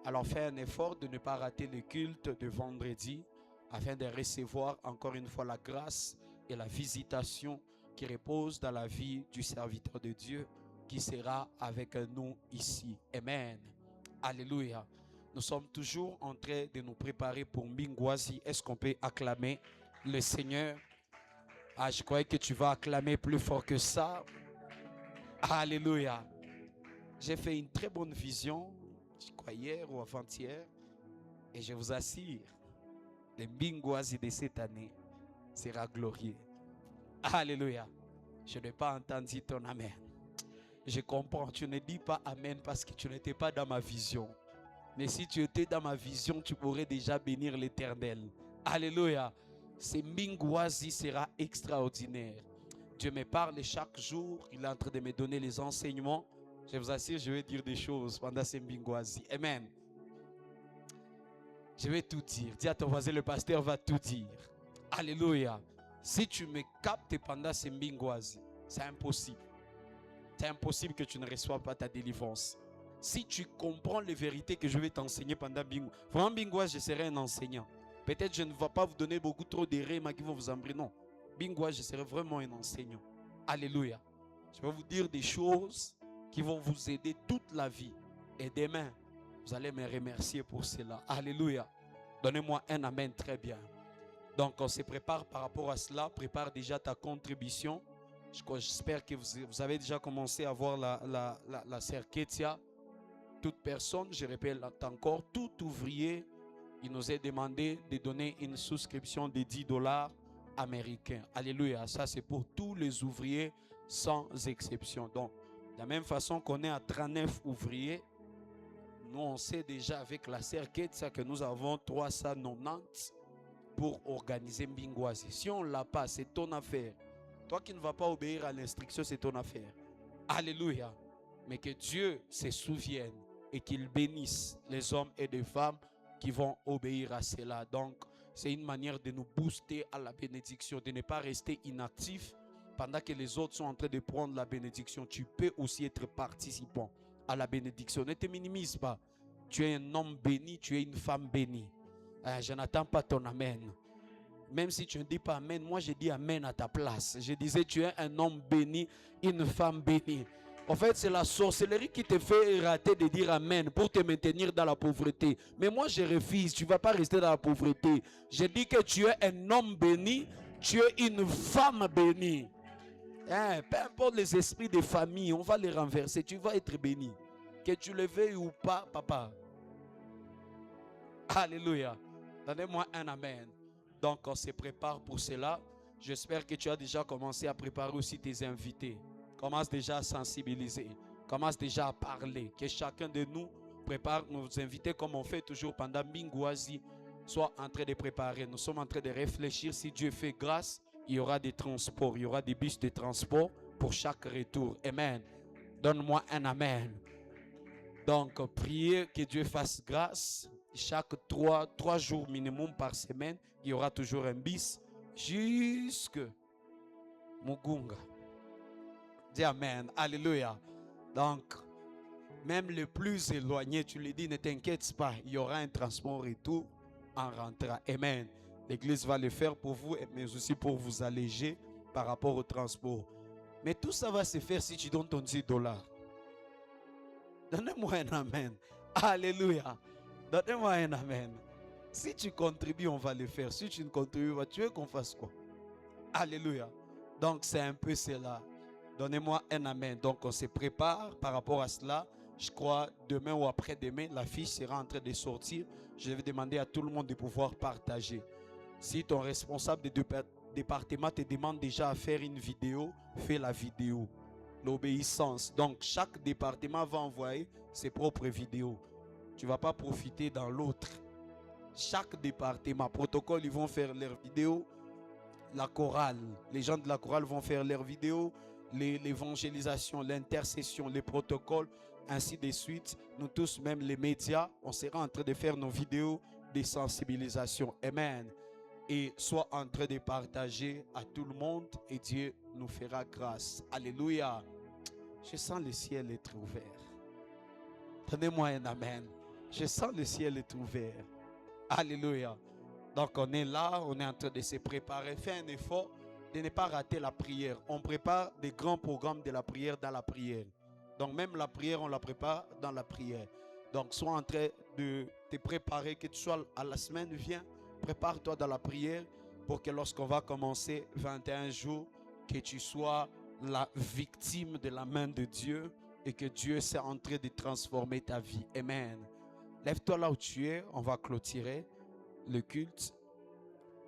C: Alors fais un effort de ne pas rater le culte de vendredi afin de recevoir encore une fois la grâce et la visitation qui repose dans la vie du serviteur de Dieu qui sera avec nous ici. Amen. Alléluia. Nous sommes toujours en train de nous préparer pour Mbingwazi. Est-ce qu'on peut acclamer le Seigneur? Ah, je croyais que tu vas acclamer plus fort que ça. Alléluia. J'ai fait une très bonne vision, je crois hier ou avant-hier, et je vous assure, le Mbingwazi de cette année sera glorieux. Alléluia. Je n'ai pas entendu ton amen. Je comprends, tu ne dis pas amen parce que tu n'étais pas dans ma vision. Mais si tu étais dans ma vision, tu pourrais déjà bénir l'Éternel. Alléluia. Ce Mbingwazi sera extraordinaire. Dieu me parle chaque jour. Il est en train de me donner les enseignements. Je vous assure, je vais dire des choses pendant ce Mbingwazi. Amen. Je vais tout dire. Dis à ton voisin, le pasteur va tout dire. Alléluia. Si tu me captes pendant ce Mbingwazi, c'est impossible. C'est impossible que tu ne reçoives pas ta délivrance. Si tu comprends les vérités que je vais t'enseigner pendant Mbingwazi, vraiment Mbingwazi, je serai un enseignant. Peut-être je ne vais pas vous donner beaucoup trop de règles qui vont vous embrouiller. Non. Mbingwazi, je serai vraiment un enseignant. Alléluia. Je vais vous dire des choses qui vont vous aider toute la vie
D: Et demain, vous allez me remercier pour cela. Alléluia. Donnez-moi un amen très bien. Donc, on se prépare par rapport à cela. Prépare déjà ta contribution. J'espère que vous avez déjà commencé à voir la sœur Ketia. Toute personne, je répète encore, tout ouvrier, il nous est demandé de donner une souscription de $10 américains. Alléluia. Ça, c'est pour tous les ouvriers sans exception. Donc, de la même façon qu'on est à 39 ouvriers, nous, on sait déjà avec la sœur Ketia que nous avons 390 pour organiser Mbingwazi. Si on ne l'a pas, c'est ton affaire. Toi qui ne vas pas obéir à l'instruction, c'est ton affaire. Alléluia. Mais que Dieu se souvienne et qu'il bénisse les hommes et les femmes qui vont obéir à cela. Donc, c'est une manière de nous booster à la bénédiction, de ne pas rester inactif pendant que les autres sont en train de prendre la bénédiction. Tu peux aussi être participant à la bénédiction. Ne te minimise pas. Tu es un homme béni, tu es une femme bénie. Je n'attends pas ton amen. Même si tu ne dis pas amen, moi je dis amen à ta place. Je disais, tu es un homme béni, une femme bénie. En fait, c'est la sorcellerie qui te fait rater de dire amen pour te maintenir dans la pauvreté. Mais moi, je refuse. Tu ne vas pas rester dans la pauvreté. Je dis que tu es un homme béni, tu es une femme bénie. Peu importe les esprits de famille, on va les renverser. Tu vas être béni. Que tu le veuilles ou pas, papa. Alléluia. Donnez-moi un amen. Donc, on se prépare pour cela. J'espère que tu as déjà commencé à préparer aussi tes invités. Commence déjà à sensibiliser. Commence déjà à parler. Que chacun de nous prépare nos invités comme on fait toujours pendant Mbingwazi. Soit en train de préparer. Nous sommes en train de réfléchir. Si Dieu fait grâce, il y aura des transports. Il y aura des bus de transport pour chaque retour. Amen. Donne-moi un amen. Donc, priez que Dieu fasse grâce. Chaque 3 jours minimum par semaine, il y aura toujours un bis jusque Mugunga. Dis amen. Alléluia. Donc, même le plus éloigné, tu lui dis, ne t'inquiète pas, il y aura un transport et tout en rentrant. Amen. L'église va le faire pour vous, mais aussi pour vous alléger par rapport au transport. Mais tout ça va se faire si tu donnes ton $10. Donnez-moi un amen. Alléluia. Donnez-moi un amen. Si tu contribues, on va le faire. Si tu ne contribues pas, tu veux qu'on fasse quoi? Alléluia. Donc, c'est un peu cela. Donnez-moi un amen. Donc, on se prépare par rapport à cela. Je crois demain ou après-demain, la fiche sera en train de sortir. Je vais demander à tout le monde de pouvoir partager. Si ton responsable de département te demande déjà à faire une vidéo, fais la vidéo. L'obéissance. Donc, chaque département va envoyer ses propres vidéos. Tu ne vas pas profiter dans l'autre. Chaque département, protocole, ils vont faire leurs vidéos. La chorale, les gens de la chorale vont faire leurs vidéos. L'évangélisation, l'intercession, les protocoles, ainsi de suite. Nous tous, même les médias, on sera en train de faire nos vidéos de sensibilisation. Amen. Et soit en train de partager à tout le monde et Dieu nous fera grâce. Alléluia. Je sens le ciel être ouvert. Donnez-moi un amen. Je sens le ciel être ouvert. Alléluia. Donc on est là, on est en train de se préparer. Fais un effort de ne pas rater la prière. On prépare des grands programmes de la prière dans la prière. Donc même la prière, on la prépare dans la prière. Donc sois en train de te préparer, que tu sois à la semaine, viens, prépare-toi dans la prière pour que lorsqu'on va commencer 21 jours, que tu sois la victime de la main de Dieu et que Dieu soit en train de transformer ta vie. Amen. Lève-toi là où tu es, on va clôturer le culte.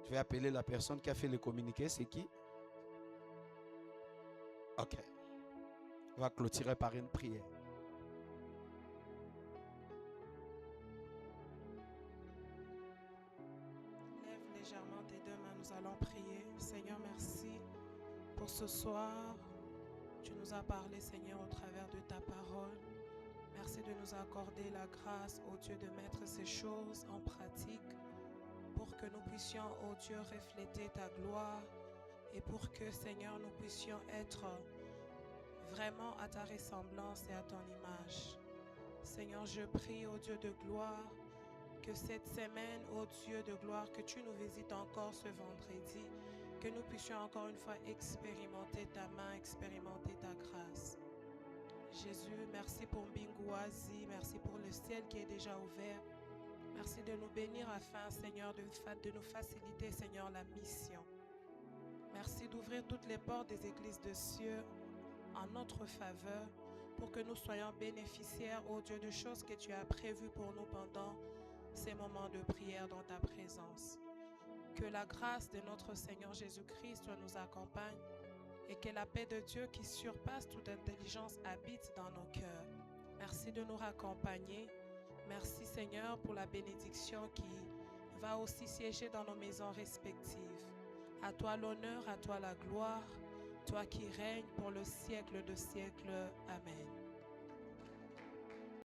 D: Je vais appeler la personne qui a fait le communiqué. C'est qui? Ok. On va clôturer par une prière.
E: Lève légèrement tes deux mains, nous allons prier. Seigneur, merci pour ce soir. Tu nous as parlé, Seigneur, au travers de ta parole. Merci de nous accorder la grâce, ô Dieu, de mettre ces choses en pratique pour que nous puissions, ô Dieu, refléter ta gloire et pour que, Seigneur, nous puissions être vraiment à ta ressemblance et à ton image. Seigneur, je prie, ô Dieu de gloire, que cette semaine, ô Dieu de gloire, que tu nous visites encore ce vendredi, que nous puissions encore une fois expérimenter ta main, expérimenter ta grâce. Jésus, merci pour Mbingouazi, merci pour le ciel qui est déjà ouvert. Merci de nous bénir afin, Seigneur, de nous faciliter, Seigneur, la mission. Merci d'ouvrir toutes les portes des églises de cieux en notre faveur pour que nous soyons bénéficiaires, ô Dieu, de choses que tu as prévues pour nous pendant ces moments de prière dans ta présence. Que la grâce de notre Seigneur Jésus-Christ nous accompagne et que la paix de Dieu qui surpasse toute intelligence habite dans nos cœurs. Merci de nous raccompagner. Merci Seigneur pour la bénédiction qui va aussi siéger dans nos maisons respectives. À toi l'honneur, à toi la gloire, toi qui règnes pour le siècle de siècles. Amen.